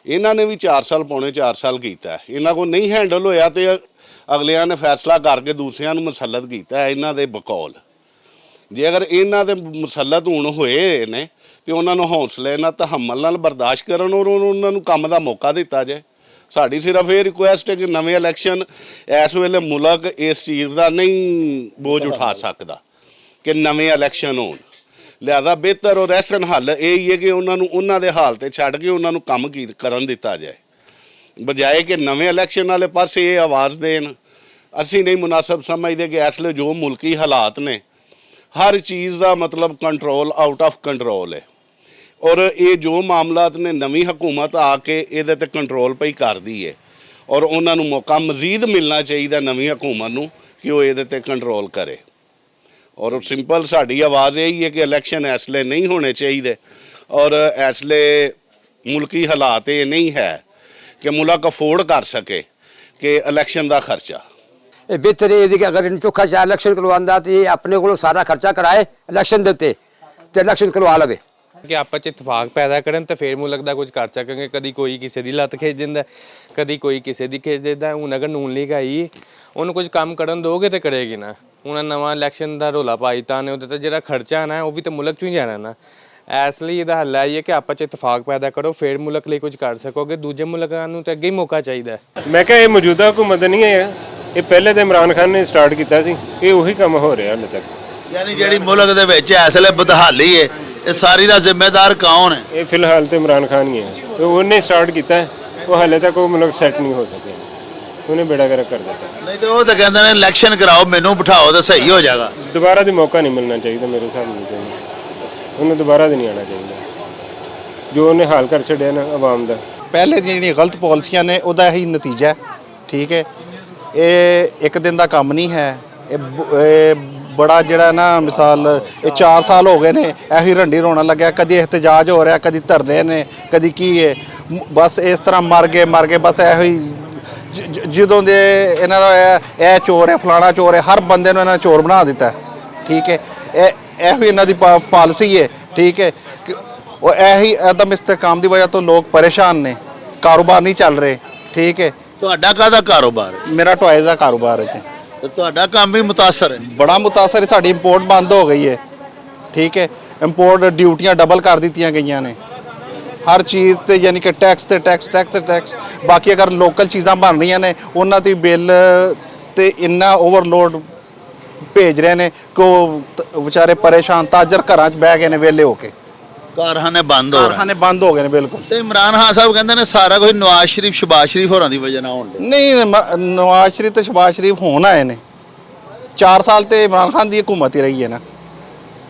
ਇਹਨਾਂ ਨੇ ਵੀ 4 ਸਾਲ ਪੌਣੇ 4 ਸਾਲ ਕੀਤਾ। ਇਹਨਾਂ ਕੋਲ ਨਹੀਂ ਹੈਂਡਲ ਹੋਇਆ ਤੇ ਅਗਲਿਆਂ ਨੇ ਫੈਸਲਾ ਕਰਕੇ ਦੂਸਰਿਆਂ ਨੂੰ ਮੁਸੱਲਤ ਕੀਤਾ ਇਹਨਾਂ ਦੇ ਬਕੌਲ। ਜੇ ਅਗਰ ਇਹਨਾਂ ਦੇ ਮੁਸੱਲਤ ਹੁਣ ਹੋਏ ਨੇ ਤੇ ਉਹਨਾਂ ਨੂੰ ਹੌਸਲੇ ਨਾਲ ਤਹੱਮਲ ਨਾਲ ਬਰਦਾਸ਼ਤ ਕਰਨ ਔਰ ਉਹਨਾਂ ਨੂੰ ਕੰਮ ਦਾ ਮੌਕਾ ਦਿੱਤਾ ਜਾਏ। ਸਾਡੀ ਸਿਰਫ ਇਹ ਰਿਕੁਐਸਟ ਹੈ ਕਿ ਨਵੇਂ ਇਲੈਕਸ਼ਨ, ਇਸ ਵੇਲੇ ਮੁਲਕ ਇਸ ਚੀਜ਼ ਦਾ ਨਹੀਂ ਬੋਝ ਉਠਾ ਸਕਦਾ ਕਿ ਨਵੇਂ ਇਲੈਕਸ਼ਨ ਹੋਣ। ਲਿਹਾਜ਼ਾ ਬਿਹਤਰ ਔਰ ਅਹਿਸਨ ਹੱਲ ਇਹ ਹੀ ਹੈ ਕਿ ਉਹਨਾਂ ਨੂੰ ਉਹਨਾਂ ਦੇ ਹਾਲ ਤੇ ਛੱਡ ਕੇ ਉਹਨਾਂ ਨੂੰ ਕੰਮ ਕਰਨ ਦਿੱਤਾ ਜਾਏ, ਬਜਾਏ ਕਿ ਨਵੇਂ ਇਲੈਕਸ਼ਨ ਵਾਲੇ ਪਾਸੇ ਇਹ ਆਵਾਜ਼ ਦੇਣ। ਅਸੀਂ ਨਹੀਂ ਮੁਨਾਸਬ ਸਮਝਦੇ ਕਿ ਇਸ ਵੇਲੇ ਜੋ ਮੁਲਕੀ ਹਾਲਾਤ ਨੇ, ਹਰ ਚੀਜ਼ ਦਾ ਮਤਲਬ ਕੰਟਰੋਲ ਆਊਟ ਆਫ ਕੰਟਰੋਲ ਹੈ। ਔਰ ਇਹ ਜੋ ਮਾਮਲਾਤ ਨੇ, ਨਵੀਂ ਹਕੂਮਤ ਆ ਕੇ ਇਹਦੇ ਤੇ ਕੰਟਰੋਲ ਪਈ ਕਰਦੀ ਹੈ ਔਰ ਉਹਨਾਂ ਨੂੰ ਮੌਕਾ ਮਜ਼ੀਦ ਮਿਲਣਾ ਚਾਹੀਦਾ ਨਵੀਂ ਹਕੂਮਤ ਨੂੰ ਕਿ ਉਹ ਇਹਦੇ ਤੇ ਕੰਟਰੋਲ ਕਰੇ। ਔਰ ਸਿੰਪਲ ਸਾਡੀ ਆਵਾਜ਼ ਇਹ ਹੀ ਹੈ ਕਿ ਇਲੈਕਸ਼ਨ ਇਸ ਵੇਲੇ ਨਹੀਂ ਹੋਣੇ ਚਾਹੀਦੇ ਔਰ ਇਸ ਵੇਲੇ ਮੁਲਕੀ ਹਾਲਾਤ ਇਹ ਨਹੀਂ ਹੈ ਕਿ ਮੁਲਕ ਅਫੋਰਡ ਕਰ ਸਕੇ ਕਿ ਇਲੈਕਸ਼ਨ ਦਾ ਖਰਚਾ। ਇਹ ਬਿਹਤਰ ਇਹ ਕਿ ਅਗਰ ਇਹਨੂੰ ਚੋਖਾ ਚਾਹ ਇਲੈਕਸ਼ਨ ਕਰਵਾਉਂਦਾ ਤੇ ਇਹ ਆਪਣੇ ਕੋਲੋਂ ਸਾਰਾ ਖਰਚਾ ਕਰਾਏ ਇਲੈਕਸ਼ਨ ਦੇ ਉੱਤੇ ਤੇ ਇਲੈਕਸ਼ਨ ਕਰਵਾ ਲਵੇ। ਕਿ ਆਪਸ 'ਚ ਇਤਫਾਕ ਪੈਦਾ ਕਰਨ ਤੇ ਫਿਰ ਮੁਲਕ ਦਾ ਕੁਝ ਕਰ ਸਕਾਂਗੇ। ਕਦੀ ਕੋਈ ਕਿਸੇ ਦੀ ਲੱਤ ਖਿੱਚ ਦਿੰਦਾ, ਕਦੀ ਕੋਈ ਕਿਸੇ ਦੀ ਖਿੱਚ ਦਿੰਦਾ। ਹੁਣ ਅਗਰ ਨੂਨ ਲੀਗ ਆਈ, ਉਹਨੂੰ ਕੁਝ ਕੰਮ ਕਰਨ ਦੋਗੇ ਤੇ ਕਰੇਗੀ ਨਾ। ਹੁਣ ਨਵਾਂ ਇਲੈਕਸ਼ਨ ਦਾ ਰੌਲਾ ਪਾਈ ਤਾਂ ਨੇ ਉਹਦੇ ਤੇ ਜਿਹੜਾ ਖਰਚਾ ਨਾ ਉਹ ਵੀ ਤਾਂ ਮੁਲਕ 'ਚੋਂ ਹੀ ਜਾਣਾ ਨਾ। ਇਸ ਲਈ ਇਹਦਾ ਹੱਲ ਹੈ ਕਿ ਆਪਸ 'ਚ ਇਤਫਾਕ ਪੈਦਾ ਕਰੋ, ਫਿਰ ਮੁਲਕ ਲਈ ਕੁਝ ਕਰ ਸਕੋਗੇ। ਦੂਜੇ ਮੁਲਕਾਂ ਨੂੰ ਤਾਂ ਅੱਗੇ ਹੀ ਮੌਕਾ ਚਾਹੀਦਾ। ਮੈਂ ਕਿਹਾ ਇਹ ਮੌਜੂਦਾ ਹੁਕੂਮਤ ਨਹੀਂ ਹੈ, ਇਹ ਪਹਿਲੇ ਤੇ ਇਮਰਾਨ ਖਾਨ ਨੇ ਸਟਾਰਟ ਕੀਤਾ ਸੀ, ਇਹ ਉਹੀ ਕੰਮ ਹੋ ਰਿਹਾ ਹਾਲੇ ਤੱਕ। ਯਾਨੀ ਜਿਹੜੀ ਮੁਲਕ ਦੇ ਵਿੱਚ ਇਸ ਵੇਲੇ ਬਦਹਾਲੀ ਹੈ, ਇਹ ਸਾਰੀ ਦਾ ਜ਼ਿੰਮੇਦਾਰ ਕੌਣ ਹੈ? ਇਹ ਫਿਲਹਾਲ ਤੇ ਇਮਰਾਨ ਖਾਨ ਹੀ ਹੈ। ਉਹਨੇ ਸਟਾਰਟ ਕੀਤਾ, ਉਹ ਹਾਲੇ ਤੱਕ ਉਹ ਮੁਲਕ ਸੈੱਟ ਨਹੀਂ ਹੋ ਸਕਿਆ, ਉਹਨੇ ਬੇੜਾ ਗਰਕ ਕਰ ਦਿੱਤਾ। ਨਹੀਂ ਤੇ ਉਹ ਤਾਂ ਕਹਿੰਦੇ ਨੇ ਇਲੈਕਸ਼ਨ ਕਰਾਓ, ਮੈਨੂੰ ਬਿਠਾਓ ਤਾਂ ਸਹੀ ਹੋ ਜਾਏਗਾ। ਦੁਬਾਰਾ ਦੀ ਮੌਕਾ ਨਹੀਂ ਮਿਲਣਾ ਚਾਹੀਦਾ ਮੇਰੇ ਹਿਸਾਬ ਨਾਲ। ਉਹਨੂੰ ਦੁਬਾਰਾ ਦੀ ਨਹੀਂ ਆਉਣਾ ਚਾਹੀਦਾ ਜੋ ਉਹਨੇ ਹਾਲ ਕਰ ਛੱਡਿਆ ਨਾ ਆਵਾਮ ਦਾ। ਪਹਿਲੇ ਦੀਆਂ ਜਿਹੜੀਆਂ ਗਲਤ ਪਾਲਿਸੀਆਂ ਨੇ ਉਹਦਾ ਇਹੀ ਨਤੀਜਾ ਹੈ। ਠੀਕ ਹੈ, ਇਹ ਇੱਕ ਦਿਨ ਦਾ ਕੰਮ ਨਹੀਂ ਹੈ। ਇਹ ਬੜਾ ਜਿਹੜਾ ਨਾ ਮਿਸਾਲ ਇਹ 4 ਸਾਲ ਹੋ ਗਏ ਨੇ ਇਹੀ ਰੰਡੀ ਰੋਣਾ ਲੱਗਿਆ। ਕਦੀ ਇhtਜਾਜ ਹੋ ਰਿਹਾ, ਕਦੀ ਧਰਨੇ ਨੇ, ਕਦੀ ਕੀ ਹੈ। ਬਸ ਇਸ ਤਰ੍ਹਾਂ ਮਰ ਗਏ ਬਸ ਇਹੋ ਹੀ। ਜਦੋਂ ਦੇ ਇਹਨਾਂ ਦਾ ਇਹ ਚੋਰ ਹੈ, ਫਲਾਣਾ ਚੋਰ ਹੈ, ਹਰ ਬੰਦੇ ਨੂੰ ਇਹਨਾਂ ਨੇ ਚੋਰ ਬਣਾ ਦਿੱਤਾ। ਠੀਕ ਹੈ, ਇਹੋ ਹੀ ਇਹਨਾਂ ਦੀ ਪਾਲਿਸੀ ਹੈ। ਠੀਕ ਹੈ, ਉਹ ਇਹੀ ਅਦਮ ਇਸਤਕਾਮ ਦੀ ਵਜ੍ਹਾ ਤੋਂ ਲੋਕ ਪਰੇਸ਼ਾਨ ਨੇ, ਕਾਰੋਬਾਰ ਨਹੀਂ ਚੱਲ ਰਹੇ। ਠੀਕ ਹੈ, ਤੁਹਾਡਾ ਕਾਹਦਾ ਕਾਰੋਬਾਰ ਹੈ? ਮੇਰਾ ਟੋਇਜ਼ ਦਾ ਕਾਰੋਬਾਰ ਹੈ ਜੀ। ਤੇ ਤੁਹਾਡਾ ਕੰਮ ਵੀ ਮੁਤਾਸਰ ਹੈ? ਬੜਾ ਮੁਤਾਸਰ ਹੈ। ਸਾਡੀ ਇੰਪੋਰਟ ਬੰਦ ਹੋ ਗਈ ਹੈ। ਠੀਕ ਹੈ, ਇੰਪੋਰਟ ਡਿਊਟੀਆਂ ਡਬਲ ਕਰ ਦਿੱਤੀਆਂ ਗਈਆਂ ਨੇ ਹਰ ਚੀਜ਼ ਤੇ, ਯਾਨੀ ਕਿ ਟੈਕਸ ਤੇ ਟੈਕਸ। ਬਾਕੀ ਅਗਰ ਲੋਕਲ ਚੀਜ਼ਾਂ ਬਣ ਰਹੀਆਂ ਨੇ ਉਹਨਾਂ ਦੀ ਬਿੱਲ ਤੇ ਇੰਨਾ ਓਵਰਲੋਡ ਭੇਜ ਰਹੇ ਨੇ ਕਿ ਉਹ ਵਿਚਾਰੇ ਪਰੇਸ਼ਾਨ। ਤਾਜਰ ਘਰਾਂ 'ਚ ਬਹਿ ਗਏ ਨੇ ਵਿਹਲੇ ਹੋ ਕੇ। ਕਾਰਖਾਨੇ ਬੰਦ ਹੋ ਰਹੇ ਕਾਰਖਾਨੇ ਬੰਦ ਹੋ ਗਏ ਨੇ ਬਿਲਕੁਲ। ਤੇ ਇਮਰਾਨ ਖਾਨ ਸਾਹਿਬ ਕਹਿੰਦੇ ਨੇ ਸਾਰਾ ਕੁਝ ਨਵਾਜ਼ ਸ਼ਰੀਫ, ਸ਼ਬਾਜ਼ ਸ਼ਰੀਫ ਹੋਰਾਂ ਦੀ ਵਜ੍ਹਾ ਨਾਲ ਹੋਣ ਡਿਆ। ਨਹੀਂ, ਨਵਾਜ਼ ਸ਼ਰੀਫ ਤੇ ਸ਼ਬਾਜ਼ ਸ਼ਰੀਫ ਹੋਣ ਆਏ ਨੇ। 4 ਸਾਲ ਤੇ ਇਮਰਾਨ ਖਾਨ ਦੀ ਹਕੂਮਤ ਹੀ ਰਹੀ ਹੈ ਨਾ।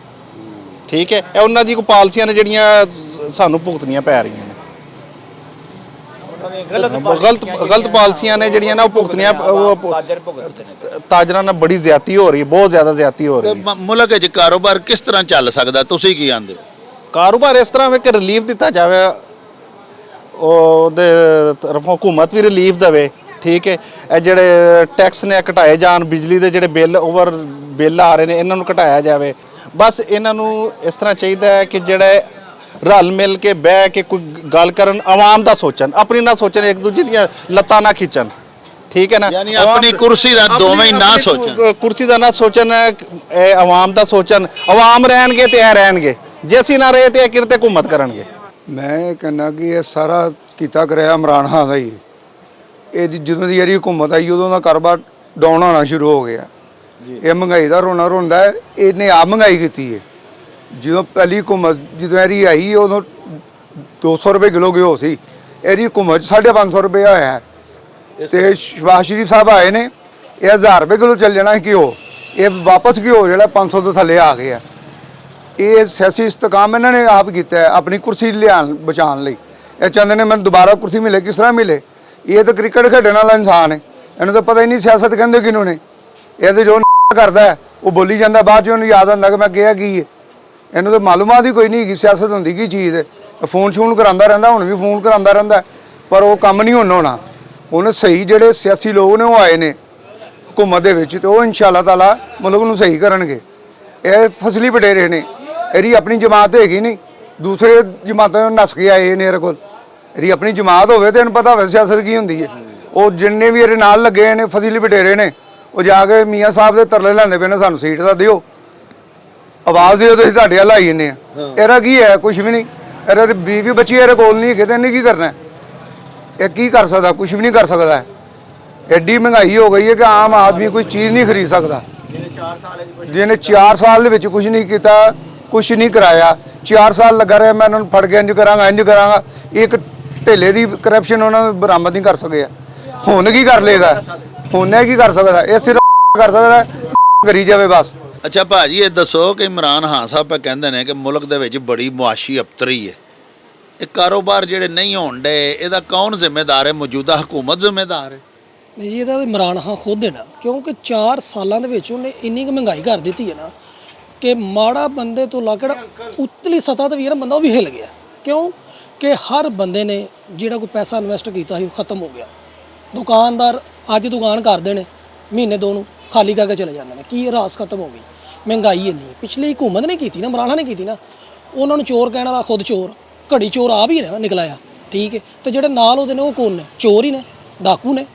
ਠੀਕ ਹੈ। ਇਹ ਉਹਨਾਂ ਦੀ ਕੋਈ ਪਾਲਿਸੀਆਂ ਨੇ ਜਿਹੜੀਆਂ ਸਾਨੂੰ ਭੁਗਤਣੀਆਂ ਪੈ ਰਹੀਆਂ ਨੇ। ਗਲਤ ਪਾਲਿਸੀਆਂ ਨੇ ਜਿਹੜੀਆਂ ਨਾ ਉਹ ਭੁਗਤਣੀਆਂ, ਤਾਜਰਾਂ ਨਾਲ ਬੜੀ ਜ਼ਿਆਦਤੀ ਹੋ ਰਹੀ ਹੈ, ਬਹੁਤ ਜ਼ਿਆਦਾ ਜ਼ਿਆਦਤੀ ਹੋ ਰਹੀ ਹੈ। ਮੁਲਕ ਵਿੱਚ ਕਾਰੋਬਾਰ ਕਿਸ ਤਰ੍ਹਾਂ ਚੱਲ ਸਕਦਾ, ਤੁਸੀਂ ਕੀ ਆਂਦੇ ਹੋ? ਕਾਰੋਬਾਰ ਇਸ ਤਰ੍ਹਾਂ ਵੀ ਕਿ ਰਿਲੀਫ ਦਿੱਤਾ ਜਾਵੇ, ਉਹਦੇ ਤਰਫੋਂ ਹੁਕੂਮਤ ਵੀ ਰਿਲੀਫ ਦੇਵੇ, ਠੀਕ ਹੈ। ਇਹ ਜਿਹੜੇ ਟੈਕਸ ਨੇ ਘਟਾਏ ਜਾਣ, ਬਿਜਲੀ ਦੇ ਜਿਹੜੇ ਬਿੱਲ ਆ ਰਹੇ ਨੇ ਇਹਨਾਂ ਨੂੰ ਘਟਾਇਆ ਜਾਵੇ। ਬਸ ਇਹਨਾਂ ਨੂੰ ਇਸ ਤਰ੍ਹਾਂ ਚਾਹੀਦਾ ਹੈ ਕਿ ਜਿਹੜੇ ਰਲ ਮਿਲ ਕੇ ਬਹਿ ਕੇ ਕੋਈ ਗੱਲ ਕਰਨ, ਆਵਾਮ ਦਾ ਸੋਚਣ, ਆਪਣੀ ਨਾ ਸੋਚਣ, ਇੱਕ ਦੂਜੇ ਦੀਆਂ ਲੱਤਾਂ ਨਾ ਖਿੱਚਣ, ਠੀਕ ਹੈ ਨਾ। ਯਾਨੀ ਆਪਣੀ ਕੁਰਸੀ ਦਾ ਦੋਵੇਂ ਹੀ ਨਾ ਸੋਚਣ, ਕੁਰਸੀ ਦਾ ਨਾ ਸੋਚਣ, ਇਹ ਆਵਾਮ ਦਾ ਸੋਚਣ। ਆਵਾਮ ਰਹਿਣਗੇ ਤੇ ਇਹ ਰਹਿਣਗੇ, ਜੇ ਅਸੀਂ ਨਾ ਰਹੇ ਤੇ ਇਹ ਕਿਰਤੇ ਹੁਕੂਮਤ ਕਰਨਗੇ। ਮੈਂ ਇਹ ਕਹਿੰਦਾ ਕਿ ਇਹ ਸਾਰਾ ਕੀਤਾ ਕਰਿਆ ਇਮਰਾਨ ਖਾਨ ਦਾ ਹੀ। ਇਹ ਜਦੋਂ ਦੀ ਇਹਦੀ ਹੁਕੂਮਤ ਆਈ ਉਦੋਂ ਦਾ ਕਾਰੋਬਾਰ ਡਾਊਨ ਹੋਣਾ ਸ਼ੁਰੂ ਹੋ ਗਿਆ। ਇਹ ਮਹਿੰਗਾਈ ਦਾ ਰੋਣਾ ਰੋਂਦਾ ਹੈ, ਇਹਨੇ ਆਪ ਮਹਿੰਗਾਈ ਕੀਤੀ ਹੈ। ਜਦੋਂ ਪਹਿਲੀ ਹੁਕੂਮਤ ਜਦੋਂ ਇਹਦੀ ਆਈ ਉਦੋਂ 200 ਰੁਪਏ ਕਿਲੋ ਘਿਓ ਸੀ, ਇਹਦੀ ਹੁਕੂਮਤ 'ਚ 550 ਰੁਪਏ ਹੋਇਆ ਹੈ। ਤੇ ਸ਼ਹਿਬਾਜ਼ ਸ਼ਰੀਫ ਸਾਹਿਬ ਆਏ ਨੇ, ਇਹ 1000 ਰੁਪਏ ਕਿਲੋ ਚੱਲ ਜਾਣਾ ਘਿਓ, ਇਹ ਵਾਪਸ ਘਿਓ ਜਿਹੜਾ 500 ਤੋਂ ਥੱਲੇ ਆ ਗਿਆ। ਇਹ ਸਿਆਸੀ ਇਸਤਕਾਮ ਇਹਨਾਂ ਨੇ ਆਪ ਕੀਤਾ ਹੈ ਆਪਣੀ ਕੁਰਸੀ ਬਚਾਉਣ ਲਈ। ਇਹ ਚਾਹੁੰਦੇ ਨੇ ਮੈਨੂੰ ਦੁਬਾਰਾ ਕੁਰਸੀ ਮਿਲੇ, ਕਿਸ ਤਰ੍ਹਾਂ ਮਿਲੇ? ਇਹ ਤਾਂ ਕ੍ਰਿਕਟ ਖੇਡਣ ਵਾਲਾ ਇਨਸਾਨ ਹੈ, ਇਹਨੂੰ ਤਾਂ ਪਤਾ ਹੀ ਨਹੀਂ ਸਿਆਸਤ ਕਹਿੰਦੇ ਕਿਹਨੂੰ ਨੇ। ਇਹ ਤਾਂ ਜੋ ਕਰਦਾ ਹੈ ਉਹ ਬੋਲੀ ਜਾਂਦਾ, ਬਾਅਦ 'ਚ ਉਹਨੂੰ ਯਾਦ ਆਉਂਦਾ ਕਿ ਮੈਂ ਕਿਹਾ ਕੀ ਹੈ। ਇਹਨੂੰ ਤਾਂ ਮਾਲੂਮਾਤ ਹੀ ਕੋਈ ਨਹੀਂ ਹੈਗੀ ਸਿਆਸਤ ਹੁੰਦੀ ਕੀ ਚੀਜ਼ ਹੈ। ਫੋਨ ਸ਼ੂਨ ਕਰਾਉਂਦਾ ਰਹਿੰਦਾ, ਹੁਣ ਵੀ ਫੋਨ ਕਰਾਉਂਦਾ ਰਹਿੰਦਾ, ਪਰ ਉਹ ਕੰਮ ਨਹੀਂ ਹੋਣਾ। ਹੁਣ ਸਹੀ ਜਿਹੜੇ ਸਿਆਸੀ ਲੋਕ ਨੇ ਉਹ ਆਏ ਨੇ ਹੁਕੂਮਤ ਦੇ ਵਿੱਚ, ਤੇ ਉਹ ਇਨਸ਼ਾਅੱਲਾ ਤਾਲਾ ਮੁਲਕ ਨੂੰ ਸਹੀ ਕਰਨਗੇ। ਇਹ ਫਸਲੀ ਵਡੇਰੇ ਨੇ, ਇਹਦੀ ਆਪਣੀ ਜਮਾਤ ਹੈਗੀ ਨਹੀਂ, ਦੂਸਰੇ ਜਮਾਤਾਂ ਨੱਸ ਕੇ ਆਏ ਨੇ ਇਹਦੇ ਕੋਲ। ਇਹਦੀ ਆਪਣੀ ਜਮਾਤ ਹੋਵੇ ਤੇ ਇਹਨੂੰ ਪਤਾ ਹੋਵੇ ਸਿਆਸਤ ਕੀ ਹੁੰਦੀ ਹੈ। ਉਹ ਜਿੰਨੇ ਵੀ ਇਹਦੇ ਨਾਲ ਲੱਗੇ ਨੇ ਫਸਲੀ ਵਡੇਰੇ ਨੇ, ਉਹ ਜਾ ਕੇ ਮੀਆਂ ਸਾਹਿਬ ਦੇ ਤਰਲੇ ਲੈਂਦੇ ਪਏ ਨੇ, ਸਾਨੂੰ ਸੀਟ ਤਾਂ ਦਿਓ, ਆਵਾਜ਼ ਦਿਓ, ਤੁਸੀਂ ਤੁਹਾਡੇ ਵੱਲ ਆਈ ਜਾਂਦੇ ਆ। ਇਹਦਾ ਕੀ ਹੈ? ਕੁਛ ਵੀ ਨਹੀਂ। ਇਹਦਾ ਤੇ ਬੀਵੀ ਬੱਚੀ ਇਹਦੇ ਕੋਲ ਨਹੀਂ ਹੈਗੇ, ਤੇ ਇਹਨੇ ਕੀ ਕਰਨਾ? ਇਹ ਕੀ ਕਰ ਸਕਦਾ? ਕੁਛ ਵੀ ਨਹੀਂ ਕਰ ਸਕਦਾ। ਐਡੀ ਮਹਿੰਗਾਈ ਹੋ ਗਈ ਹੈ ਕਿ ਆਮ ਆਦਮੀ ਕੋਈ ਚੀਜ਼ ਨਹੀਂ ਖਰੀਦ ਸਕਦਾ। ਜਿਹਨੇ 4 ਸਾਲ ਦੇ ਵਿੱਚ ਕੁਛ ਨਹੀਂ ਕੀਤਾ, ਕੁਛ ਨਹੀਂ ਕਰਾਇਆ। 4 ਸਾਲ ਲੱਗਾ ਰਿਹਾ, ਮੈਂ ਇਹਨਾਂ ਨੂੰ ਫੜ ਕੇ ਇੰਝ ਕਰਾਂਗਾ। ਇੱਕ ਢੇਲੇ ਦੀ ਕਰਪਸ਼ਨ ਉਹਨਾਂ ਨੂੰ ਬਰਾਮਦ ਨਹੀਂ ਕਰ ਸਕਿਆ। ਹੁਣ ਕੀ ਕਰ ਲੇਗਾ? ਹੁਣ ਇਹ ਕੀ ਕਰ ਸਕਦਾ? ਇਹ ਸਿਰਫ ਕਰ ਸਕਦਾ, ਕਰੀ ਜਾਵੇ ਬਸ। ਅੱਛਾ ਭਾਜੀ, ਇਹ ਦੱਸੋ ਕਿ ਇਮਰਾਨ ਖਾਨ ਸਾਹਿਬ ਕਹਿੰਦੇ ਨੇ ਕਿ ਮੁਲਕ ਦੇ ਵਿੱਚ ਬੜੀ ਮੁਆਸ਼ੀ ਅਪਤਰੀ ਹੈ, ਇਹ ਕਾਰੋਬਾਰ ਜਿਹੜੇ ਨਹੀਂ ਹੋਣ ਡੇ, ਇਹਦਾ ਕੌਣ ਜ਼ਿੰਮੇਦਾਰ ਹੈ? ਮੌਜੂਦਾ ਹੁਕੂਮਤ ਜ਼ਿੰਮੇਦਾਰ ਹੈ? ਨਹੀਂ ਜੀ, ਇਹਦਾ ਇਮਰਾਨ ਖਾਨ ਖੁਦ ਹੈ ਨਾ, ਕਿਉਂਕਿ 4 ਸਾਲਾਂ ਦੇ ਵਿੱਚ ਉਹਨੇ ਇੰਨੀ ਕੁ ਮਹਿੰਗਾਈ ਕਰ ਦਿੱਤੀ ਹੈ ਨਾ ਕਿ ਮਾੜਾ ਬੰਦੇ ਤੋਂ ਲੱਕੜ ਉਤਲੀ ਸਤ੍ਹਾ ਤੇ ਵੀ ਹੈ ਨਾ ਬੰਦਾ, ਉਹ ਵੀ ਹਿੱਲ ਗਿਆ। ਕਿਉਂ ਕਿ ਹਰ ਬੰਦੇ ਨੇ ਜਿਹੜਾ ਕੋਈ ਪੈਸਾ ਇਨਵੈਸਟ ਕੀਤਾ ਸੀ ਉਹ ਖਤਮ ਹੋ ਗਿਆ। ਦੁਕਾਨਦਾਰ ਅੱਜ ਦੁਕਾਨ ਕਰਦੇ ਨੇ, ਮਹੀਨੇ ਦੋ ਨੂੰ ਖਾਲੀ ਕਰਕੇ ਚਲੇ ਜਾਂਦੇ ਨੇ। ਕੀ ਰਾਸ ਖਤਮ ਹੋ ਗਈ? ਮਹਿੰਗਾਈ ਇੰਨੀ ਪਿਛਲੀ ਹੁਕੂਮਤ ਨੇ ਕੀਤੀ ਨਾ, ਇਮਰਾਨ ਖਾਨ ਨੇ ਕੀਤੀ ਨਾ। ਉਹਨਾਂ ਨੂੰ ਚੋਰ ਕਹਿਣ ਵਾਲਾ ਖੁਦ ਚੋਰ, ਘੜੀ ਚੋਰ ਆਪ ਹੀ ਨਿਕਲਾਇਆ, ਠੀਕ ਹੈ। ਤੇ ਜਿਹੜੇ ਨਾਲ ਉਹਦੇ ਨੇ ਉਹ ਕੌਣ ਨੇ? ਚੋਰ ਹੀ ਨੇ, ਡਾਕੂ ਨੇ।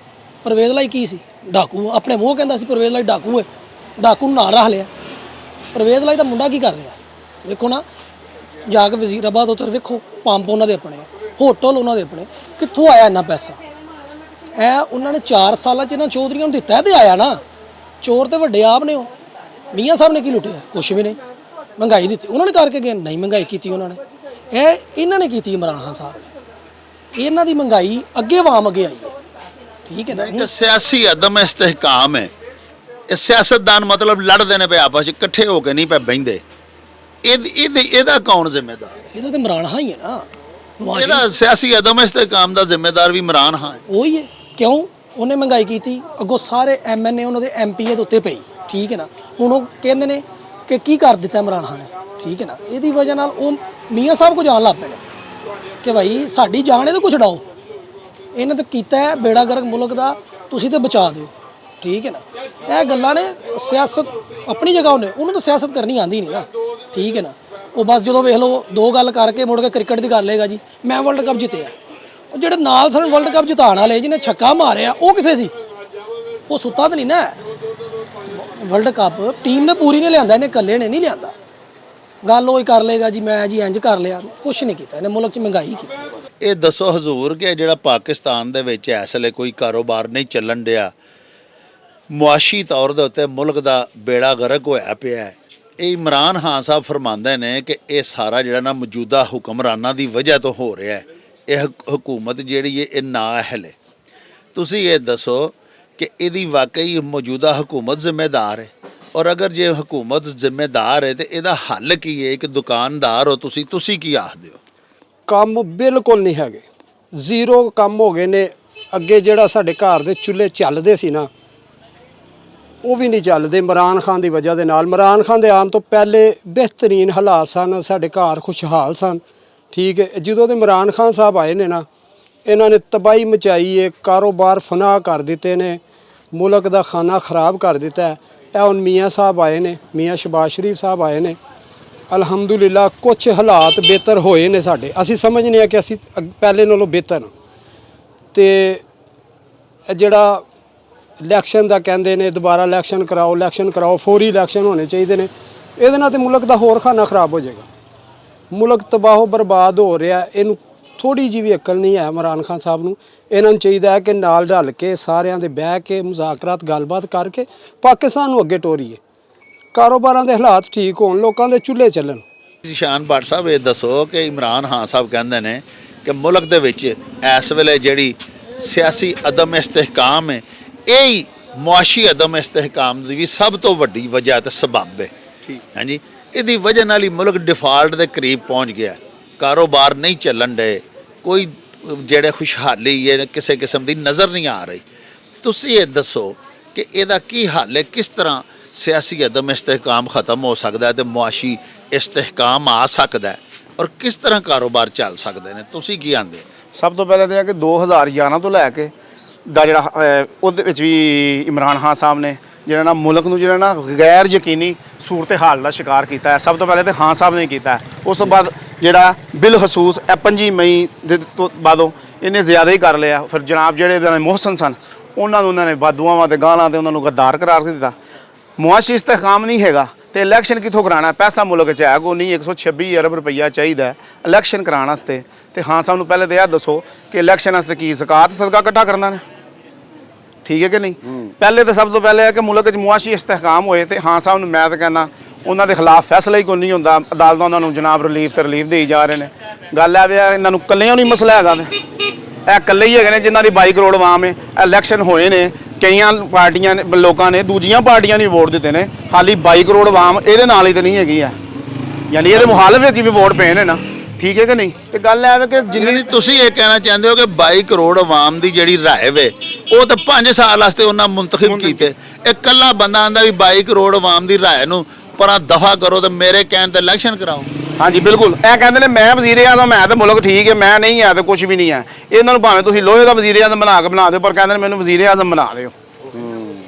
ਪਰਵੇਜ਼ ਲਾਈ ਕੀ ਸੀ? ਡਾਕੂ। ਆਪਣੇ ਮੂੰਹ ਕਹਿੰਦਾ ਸੀ ਪਰਵੇਜ਼ ਲਾਈ ਡਾਕੂ ਹੈ, ਡਾਕੂ ਨੂੰ ਨਾਲ ਰੱਖ ਲਿਆ। ਪਰਵੇਜ਼ ਲਾਈ ਦਾ ਮੁੰਡਾ ਕੀ ਕਰ ਰਿਹਾ? ਦੇਖੋ ਨਾ, ਜਾ ਕੇ ਵਜ਼ੀਰਾਬਾਦ ਉੱਧਰ ਵੇਖੋ, ਪੰਪ ਉਹਨਾਂ ਦੇ ਆਪਣੇ, ਹੋਟਲ ਉਹਨਾਂ ਦੇ ਆਪਣੇ, ਕਿੱਥੋਂ ਆਇਆ ਇੰਨਾ ਪੈਸਾ? ਇਹ ਉਹਨਾਂ ਨੇ 4 ਸਾਲਾਂ 'ਚ ਇਹਨਾਂ ਚੌਧਰੀਆਂ ਨੂੰ ਦਿੱਤਾ ਤੇ ਆਇਆ ਨਾ। ਚੋਰ ਤੇ ਵੱਡੇ ਆਪ ਨੇ। ਉਹ ਮੀਆਂ ਸਾਹਿਬ ਨੇ ਕੀ ਲੁੱਟਿਆ? ਕੁਛ ਵੀ ਨਹੀਂ। ਮਹਿੰਗਾਈ ਦਿੱਤੀ ਉਹਨਾਂ ਨੇ ਕਰਕੇ ਗਏ? ਨਹੀਂ, ਮਹਿੰਗਾਈ ਕੀਤੀ ਉਹਨਾਂ ਨੇ। ਇਹ ਇਹਨਾਂ ਨੇ ਕੀਤੀ ਇਮਰਾਨ ਖਾਨ ਸਾਹਿਬ। ਇਹਨਾਂ ਦੀ ਮਹਿੰਗਾਈ ਅੱਗੇ ਆਵਾਮ ਅੱਗੇ ਆਈ ਹੈ, ਠੀਕ ਹੈ ਨਾ। ਨਹੀਂ ਤਾਂ ਸਿਆਸੀ ਅਦਮ ਇਸਤਹਿਕਾਮ ਹੈ। ਇਹ ਸਿਆਸਤਦਾਨ ਮਤਲਬ ਲੜਦੇ ਨੇ ਪਏ ਆਪਸ 'ਚ, ਇਕੱਠੇ ਹੋ ਕੇ ਨਹੀਂ ਪਏ ਬਹਿੰਦੇ। ਇਹਦਾ ਕੌਣ ਜ਼ਿੰਮੇਦਾਰ? ਇਹਦਾ ਤੇ ਇਮਰਾਨ ਖਾਨ ਹੀ ਹੈ ਨਾ। ਇਹਦਾ ਸਿਆਸੀ ਅਦਮ ਇਸਤਹਿਕਾਮ ਦਾ ਜ਼ਿੰਮੇਦਾਰ ਵੀ ਇਮਰਾਨ ਖਾਨ ਹੈ। ਉਹੀ ਹੈ। ਕਿਉਂ? ਉਹਨੇ ਮਹਿੰਗਾਈ ਕੀਤੀ, ਅੱਗੋਂ ਸਾਰੇ MNA ਉਹਨਾਂ ਦੇ MPA ਦੇ ਉੱਤੇ ਪਈ, ਠੀਕ ਹੈ ਨਾ। ਹੁਣ ਉਹ ਕਹਿੰਦੇ ਨੇ ਕਿ ਕੀ ਕਰ ਦਿੱਤਾ ਇਮਰਾਨ ਖਾਨ ਨੇ, ਠੀਕ ਹੈ ਨਾ। ਇਹਦੀ ਵਜ੍ਹਾ ਨਾਲ ਉਹ ਮੀਆਂ ਸਾਹਿਬ ਕੋ ਜਾਣ ਲੱਗ ਪਏ ਨੇ ਕਿ ਭਾਈ ਸਾਡੀ ਜਾਨ ਇਹਦੇ ਕੋ ਛਡਾਓ। ਇਹਨਾਂ ਤੇ ਕੀਤਾ ਹੈ ਬੇੜਾ ਗਰਕ ਮੁਲਕ ਦਾ, ਤੁਸੀਂ ਤੇ ਬਚਾ ਦਿਓ, ਠੀਕ ਹੈ ਨਾ। ਇਹ ਗੱਲਾਂ ਨੇ। ਸਿਆਸਤ ਆਪਣੀ ਜਗ੍ਹਾ ਉਹਨੂੰ ਤਾਂ ਸਿਆਸਤ ਕਰਨੀ ਆਉਂਦੀ ਨਹੀਂ ਨਾ, ਠੀਕ ਹੈ ਨਾ। ਉਹ ਬਸ ਜਦੋਂ ਵੇਖ ਲਓ 2 ਗੱਲ ਕਰਕੇ ਮੁੜ ਕੇ ਕ੍ਰਿਕਟ ਦੀ ਕਰ ਲਏਗਾ ਜੀ, ਮੈਂ ਵਰਲਡ ਕੱਪ ਜਿੱਤਿਆ। ਉਹ ਜਿਹੜੇ ਨਾਲ ਸਾਨੂੰ ਵਰਲਡ ਕੱਪ ਜਿਤਾਉਣ ਵਾਲੇ ਜਿਹਨੇ ਛੱਕਾ ਮਾਰਿਆ ਉਹ ਕਿੱਥੇ ਸੀ? ਉਹ ਸੁੱਤਾ ਤਾਂ ਨਹੀਂ ਨਾ। ਵਰਲਡ ਕੱਪ ਟੀਮ ਨੇ ਪੂਰੀ ਨੇ ਲਿਆਂਦਾ, ਇਹਨੇ ਇਕੱਲੇ ਨੇ ਨਹੀਂ ਲਿਆਂਦਾ। ਗੱਲ ਉਹ ਹੀ ਕਰ ਲਏਗਾ ਜੀ, ਮੈਂ ਜੀ ਇੰਜ ਕਰ ਲਿਆ, ਕੁਛ ਨਹੀਂ ਕੀਤਾ ਇਹਨੇ। ਮੁਲਕ 'ਚ ਮਹਿੰਗਾਈ ਕੀਤੀ। ਇਹ ਦੱਸੋ ਹਜ਼ੂਰ ਕਿ ਜਿਹੜਾ ਪਾਕਿਸਤਾਨ ਦੇ ਵਿੱਚ ਇਸ ਵੇਲੇ ਕੋਈ ਕਾਰੋਬਾਰ ਨਹੀਂ ਚੱਲਣ ਡਿਆ, ਮੁਆਸ਼ੀ ਤੌਰ ਦੇ ਉੱਤੇ ਮੁਲਕ ਦਾ ਬੇੜਾ ਗਰਕ ਹੋਇਆ ਪਿਆ ਹੈ, ਇਹ ਇਮਰਾਨ ਖਾਨ ਸਾਹਿਬ ਫਰਮਾਉਂਦੇ ਨੇ ਕਿ ਇਹ ਸਾਰਾ ਜਿਹੜਾ ਨਾ ਮੌਜੂਦਾ ਹੁਕਮਰਾਨਾਂ ਦੀ ਵਜ੍ਹਾ ਤੋਂ ਹੋ ਰਿਹਾ ਹੈ। ਇਹ ਹਕੂਮਤ ਜਿਹੜੀ ਹੈ ਇਹ ਨਾਅਹਿਲ ਹੈ। ਤੁਸੀਂ ਇਹ ਦੱਸੋ ਕਿ ਇਹਦੀ ਵਾਕਈ ਮੌਜੂਦਾ ਹਕੂਮਤ ਜ਼ਿੰਮੇਦਾਰ ਹੈ? ਔਰ ਅਗਰ ਜੇ ਹਕੂਮਤ ਜ਼ਿੰਮੇਦਾਰ ਹੈ ਤੇ ਇਹਦਾ ਹੱਲ ਕੀ ਹੈ? ਇੱਕ ਦੁਕਾਨਦਾਰ ਹੋ ਤੁਸੀਂ ਕੀ ਆਖਦੇ ਹੋ? ਕੰਮ ਬਿਲਕੁਲ ਨਹੀਂ ਹੈਗੇ, ਜ਼ੀਰੋ ਕੰਮ ਹੋ ਗਏ ਨੇ। ਅੱਗੇ ਜਿਹੜਾ ਸਾਡੇ ਘਰ ਦੇ ਚੁੱਲ੍ਹੇ ਚੱਲਦੇ ਸੀ ਨਾ, ਉਹ ਵੀ ਨਹੀਂ ਚੱਲਦੇ ਇਮਰਾਨ ਖਾਨ ਦੀ ਵਜ੍ਹਾ ਦੇ ਨਾਲ। ਇਮਰਾਨ ਖਾਨ ਦੇ ਆਉਣ ਤੋਂ ਪਹਿਲੇ ਬਿਹਤਰੀਨ ਹਾਲਾਤ ਸਨ, ਸਾਡੇ ਘਰ ਖੁਸ਼ਹਾਲ ਸਨ, ਠੀਕ ਹੈ। ਜਦੋਂ ਦੇ ਇਮਰਾਨ ਖਾਨ ਸਾਹਿਬ ਆਏ ਨੇ ਨਾ, ਇਹਨਾਂ ਨੇ ਤਬਾਹੀ ਮਚਾਈ ਹੈ, ਕਾਰੋਬਾਰ ਫਨਾਹ ਕਰ ਦਿੱਤੇ ਨੇ, ਮੁਲਕ ਦਾ ਖਾਨਾ ਖਰਾਬ ਕਰ ਦਿੱਤਾ ਹੈ। ਇਹ ਹੁਣ ਮੀਆਂ ਸਾਹਿਬ ਆਏ ਨੇ, ਮੀਆਂ ਸ਼ਬਾਜ਼ ਸ਼ਰੀਫ ਸਾਹਿਬ ਆਏ ਨੇ, ਅਲਹਮਦੁਲਿਲਾ ਕੁਛ ਹਾਲਾਤ ਬਿਹਤਰ ਹੋਏ ਨੇ ਸਾਡੇ। ਅਸੀਂ ਸਮਝਦੇ ਹਾਂ ਕਿ ਅਸੀਂ ਪਹਿਲੇ ਨਾਲੋਂ ਬਿਹਤਰ ਹਾਂ। ਤੇ ਜਿਹੜਾ ਇਲੈਕਸ਼ਨ ਦਾ ਕਹਿੰਦੇ ਨੇ, ਦੁਬਾਰਾ ਇਲੈਕਸ਼ਨ ਕਰਾਓ, ਫੌਰੀ ਇਲੈਕਸ਼ਨ ਹੋਣੇ ਚਾਹੀਦੇ ਨੇ, ਇਹਦੇ ਨਾਲ ਤੇ ਮੁਲਕ ਦਾ ਹੋਰ ਖਾਨਾ ਖਰਾਬ ਹੋ ਜਾਏਗਾ। ਮੁਲਕ ਤਬਾਹੋ ਬਰਬਾਦ ਹੋ ਰਿਹਾ। ਇਹਨੂੰ ਥੋੜੀ ਜਿਹੀ ਵੀ ਅਕਲ ਨਹੀਂ ਹੈ ਇਮਰਾਨ ਖਾਨ ਸਾਹਿਬ ਨੂੰ। ਇਹਨਾਂ ਨੂੰ ਚਾਹੀਦਾ ਹੈ ਕਿ ਨਾਲ ਰਲ ਕੇ ਸਾਰਿਆਂ ਦੇ ਬਹਿ ਕੇ ਮੁਜ਼ਾਕਰਾਤ ਗੱਲਬਾਤ ਕਰਕੇ ਪਾਕਿਸਤਾਨ ਨੂੰ ਅੱਗੇ ਤੋਰੀਏ, ਕਾਰੋਬਾਰਾਂ ਦੇ ਹਾਲਾਤ ਠੀਕ ਹੋਣ, ਲੋਕਾਂ ਦੇ ਚੁੱਲ੍ਹੇ ਚੱਲਣ। ਸ਼ਾਨ ਭੱਟ ਸਾਹਿਬ ਇਹ ਦੱਸੋ ਕਿ ਇਮਰਾਨ ਖਾਨ ਸਾਹਿਬ ਕਹਿੰਦੇ ਨੇ ਕਿ ਮੁਲਕ ਦੇ ਵਿੱਚ ਇਸ ਵੇਲੇ ਜਿਹੜੀ ਸਿਆਸੀ ਅਦਮ ਇਸਤਹਿਕਾਮ ਹੈ, ਇਹ ਹੀ ਮੁਆਸ਼ੀ ਅਦਮ ਇਸਤਹਿਕਾਮ ਦੀ ਵੀ ਸਭ ਤੋਂ ਵੱਡੀ ਵਜ੍ਹਾ ਤੇ ਸਬਬ ਹੈ। ਹਾਂਜੀ, ਇਹਦੀ ਵਜ੍ਹਾ ਨਾਲ ਹੀ ਮੁਲਕ ਡਿਫਾਲਟ ਦੇ ਕਰੀਬ ਪਹੁੰਚ ਗਿਆ। ਕਾਰੋਬਾਰ ਨਹੀਂ ਚੱਲਣ ਡੇ, ਕੋਈ ਜਿਹੜੇ ਖੁਸ਼ਹਾਲੀ ਹੈ ਕਿਸੇ ਕਿਸਮ ਦੀ ਨਜ਼ਰ ਨਹੀਂ ਆ ਰਹੀ। ਤੁਸੀਂ ਇਹ ਦੱਸੋ ਕਿ ਇਹਦਾ ਕੀ ਹੱਲ ਹੈ? ਕਿਸ ਤਰ੍ਹਾਂ ਸਿਆਸੀ ਅਦਮ ਇਸਤਹਿਕਾਮ ਖਤਮ ਹੋ ਸਕਦਾ ਹੈ ਤੇ ਮੁਆਸ਼ੀ ਇਸਤਹਿਕਾਮ ਆ ਸਕਦਾ ਹੈ, ਔਰ ਕਿਸ ਤਰ੍ਹਾਂ ਕਾਰੋਬਾਰ ਚੱਲ ਸਕਦੇ ਨੇ? ਤੁਸੀਂ ਕੀ ਆਂਦੇ ਹੋ? ਸਭ ਤੋਂ ਪਹਿਲਾਂ ਤਾਂ ਇਹ ਕਿ 2011 ਤੋਂ ਲੈ ਕੇ ਦਾ ਜਿਹੜਾ ਉਹਦੇ ਵਿੱਚ ਵੀ ਇਮਰਾਨ ਖਾਨ ਸਾਹਿਬ ਨੇ ਜਿਹੜਾ ਨਾ ਮੁਲਕ ਨੂੰ ਜਿਹੜਾ ਨਾ ਗੈਰ ਯਕੀਨੀ ਸੂਰਤ ਹਾਲ ਦਾ ਸ਼ਿਕਾਰ ਕੀਤਾ ਹੈ। ਸਭ ਤੋਂ ਪਹਿਲੇ ਤਾਂ ਖਾਨ ਸਾਹਿਬ ਨੇ ਕੀਤਾ ਹੈ। ਉਸ ਤੋਂ ਬਾਅਦ ਜਿਹੜਾ ਬਿਲਖਸੂਸ 25 ਮਈ ਦੇ ਤੋਂ ਬਾਅਦੋਂ ਇਹਨੇ ਜ਼ਿਆਦਾ ਹੀ ਕਰ ਲਿਆ। ਫਿਰ ਜਨਾਬ ਜਿਹੜੇ ਇਹਨਾਂ ਦੇ ਮੁਹਸਨ ਸਨ, ਉਹਨਾਂ ਨੂੰ ਉਹਨਾਂ ਨੇ ਬਦਦੁਆਵਾਂ ਤੇ ਗਾਲਾਂ ਤੇ ਉਹਨਾਂ ਨੂੰ ਗੱਦਾਰ ਕਰਾਰ ਦਿੱਤਾ। ਮੁਆਸ਼ੀ ਇਸਤਹਿਕਾਮ ਨਹੀਂ ਹੈਗਾ ਤੇ ਇਲੈਕਸ਼ਨ ਕਿੱਥੋਂ ਕਰਾਉਣਾ? ਪੈਸਾ ਮੁਲਕ 'ਚ ਹੈ ਕੋਈ ਨਹੀਂ, 126 ਅਰਬ ਰੁਪਈਆ ਚਾਹੀਦਾ ਇਲੈਕਸ਼ਨ ਕਰਾਉਣ ਵਾਸਤੇ। ਤੇ ਖਾਨ ਸਾਹਿਬ ਨੂੰ ਪਹਿਲੇ ਤਾਂ ਇਹ ਦੱਸੋ ਕਿ ਇਲੈਕਸ਼ਨ ਵਾਸਤੇ ਕੀ ਜ਼ਕਾਤ ਸਦਕਾ ਇਕੱਠਾ ਕਰਨਾ ਨੇ, ਠੀਕ ਹੈ ਕਿ ਨਹੀਂ? ਪਹਿਲੇ ਤਾਂ ਸਭ ਤੋਂ ਪਹਿਲੇ ਹੈ ਕਿ ਮੁਲਕ 'ਚ ਮੁਆਸ਼ੀ ਇਸਤਹਿਕਾਮ ਹੋਏ। ਤੇ ਖਾਨ ਸਾਹਿਬ ਨੂੰ ਮੈਂ ਤਾਂ ਕਹਿੰਦਾ ਉਹਨਾਂ ਦੇ ਖਿਲਾਫ ਫੈਸਲਾ ਹੀ ਕੋਈ ਨਹੀਂ ਹੁੰਦਾ। ਅਦਾਲਤਾਂ ਉਹਨਾਂ ਨੂੰ ਜਨਾਬ ਰਿਲੀਫ ਦੇਈ ਜਾ ਰਹੇ ਨੇ। ਗੱਲ ਇਹ ਵੀ ਇਹਨਾਂ ਨੂੰ ਇਕੱਲਿਆਂ ਨਹੀਂ ਮਸਲਾ ਹੈਗਾ, ਤੇ ਇਹ ਇਕੱਲੇ ਹੀ ਹੈਗੇ ਨੇ ਜਿਨ੍ਹਾਂ ਦੀ 22 ਕਰੋੜ ਆਵਾਮ ਹੈ। ਇਲੈਕਸ਼ਨ ਹੋਏ ਨੇ, ਕਈਆਂ ਪਾਰਟੀਆਂ ਨੇ, ਲੋਕਾਂ ਨੇ ਦੂਜੀਆਂ ਪਾਰਟੀਆਂ ਨੂੰ ਵੋਟ ਦਿੱਤੇ ਨੇ। ਹਾਲੀ 22 ਕਰੋੜ ਆਵਾਮ ਇਹਦੇ ਨਾਲ ਹੀ ਤਾਂ ਨਹੀਂ ਹੈਗੀ ਆ, ਯਾਨੀ ਇਹਦੇ ਮੁਖਾਲਫ ਵਿੱਚ ਵੀ ਵੋਟ ਪਏ ਨੇ ਨਾ, ਠੀਕ ਹੈ ਕਿ ਨਹੀਂ? ਤੇ ਗੱਲ ਇਹ ਹੈ ਕਿ ਜਿੰਨੀ ਤੁਸੀਂ ਇਹ ਕਹਿਣਾ ਚਾਹੁੰਦੇ ਹੋ ਕਿ 22 ਕਰੋੜ ਆਵਾਮ ਦੀ ਜਿਹੜੀ ਰਾਏ ਵੇ ਉਹ ਤਾਂ 5 ਸਾਲ ਵਾਸਤੇ ਉਹਨਾਂ ਮੁੰਤਖਬ ਕੀਤੇ। ਇਹ ਇਕੱਲਾ ਬੰਦਾ ਆਂਦਾ ਵੀ 22 ਕਰੋੜ ਆਵਾਮ ਦੀ ਰਾਏ ਨੂੰ ਪਰਾਂ ਦਫਾ ਕਰੋ ਤੇ ਮੇਰੇ ਕਹਿਣ ਤੇ ਇਲੈਕਸ਼ਨ ਕਰਾਓ। ਹਾਂਜੀ ਬਿਲਕੁਲ, ਇਹ ਕਹਿੰਦੇ ਨੇ ਮੈਂ ਵਜ਼ੀਰ ਆਜ਼ਮ, ਮੈਂ ਤਾਂ ਮੁਲਕ ਠੀਕ ਹੈ, ਮੈਂ ਨਹੀਂ ਹੈ ਤੇ ਕੁਝ ਵੀ ਨਹੀਂ ਹੈ। ਇਹਨਾਂ ਨੂੰ ਭਾਵੇਂ ਤੁਸੀਂ ਲੋਹੇ ਦਾ ਵਜ਼ੀਰ ਆਜ਼ਮ ਬਣਾ ਦਿਓ, ਪਰ ਕਹਿੰਦੇ ਨੇ ਮੈਨੂੰ ਵਜ਼ੀਰ ਆਜ਼ਮ ਬਣਾ ਦਿਓ।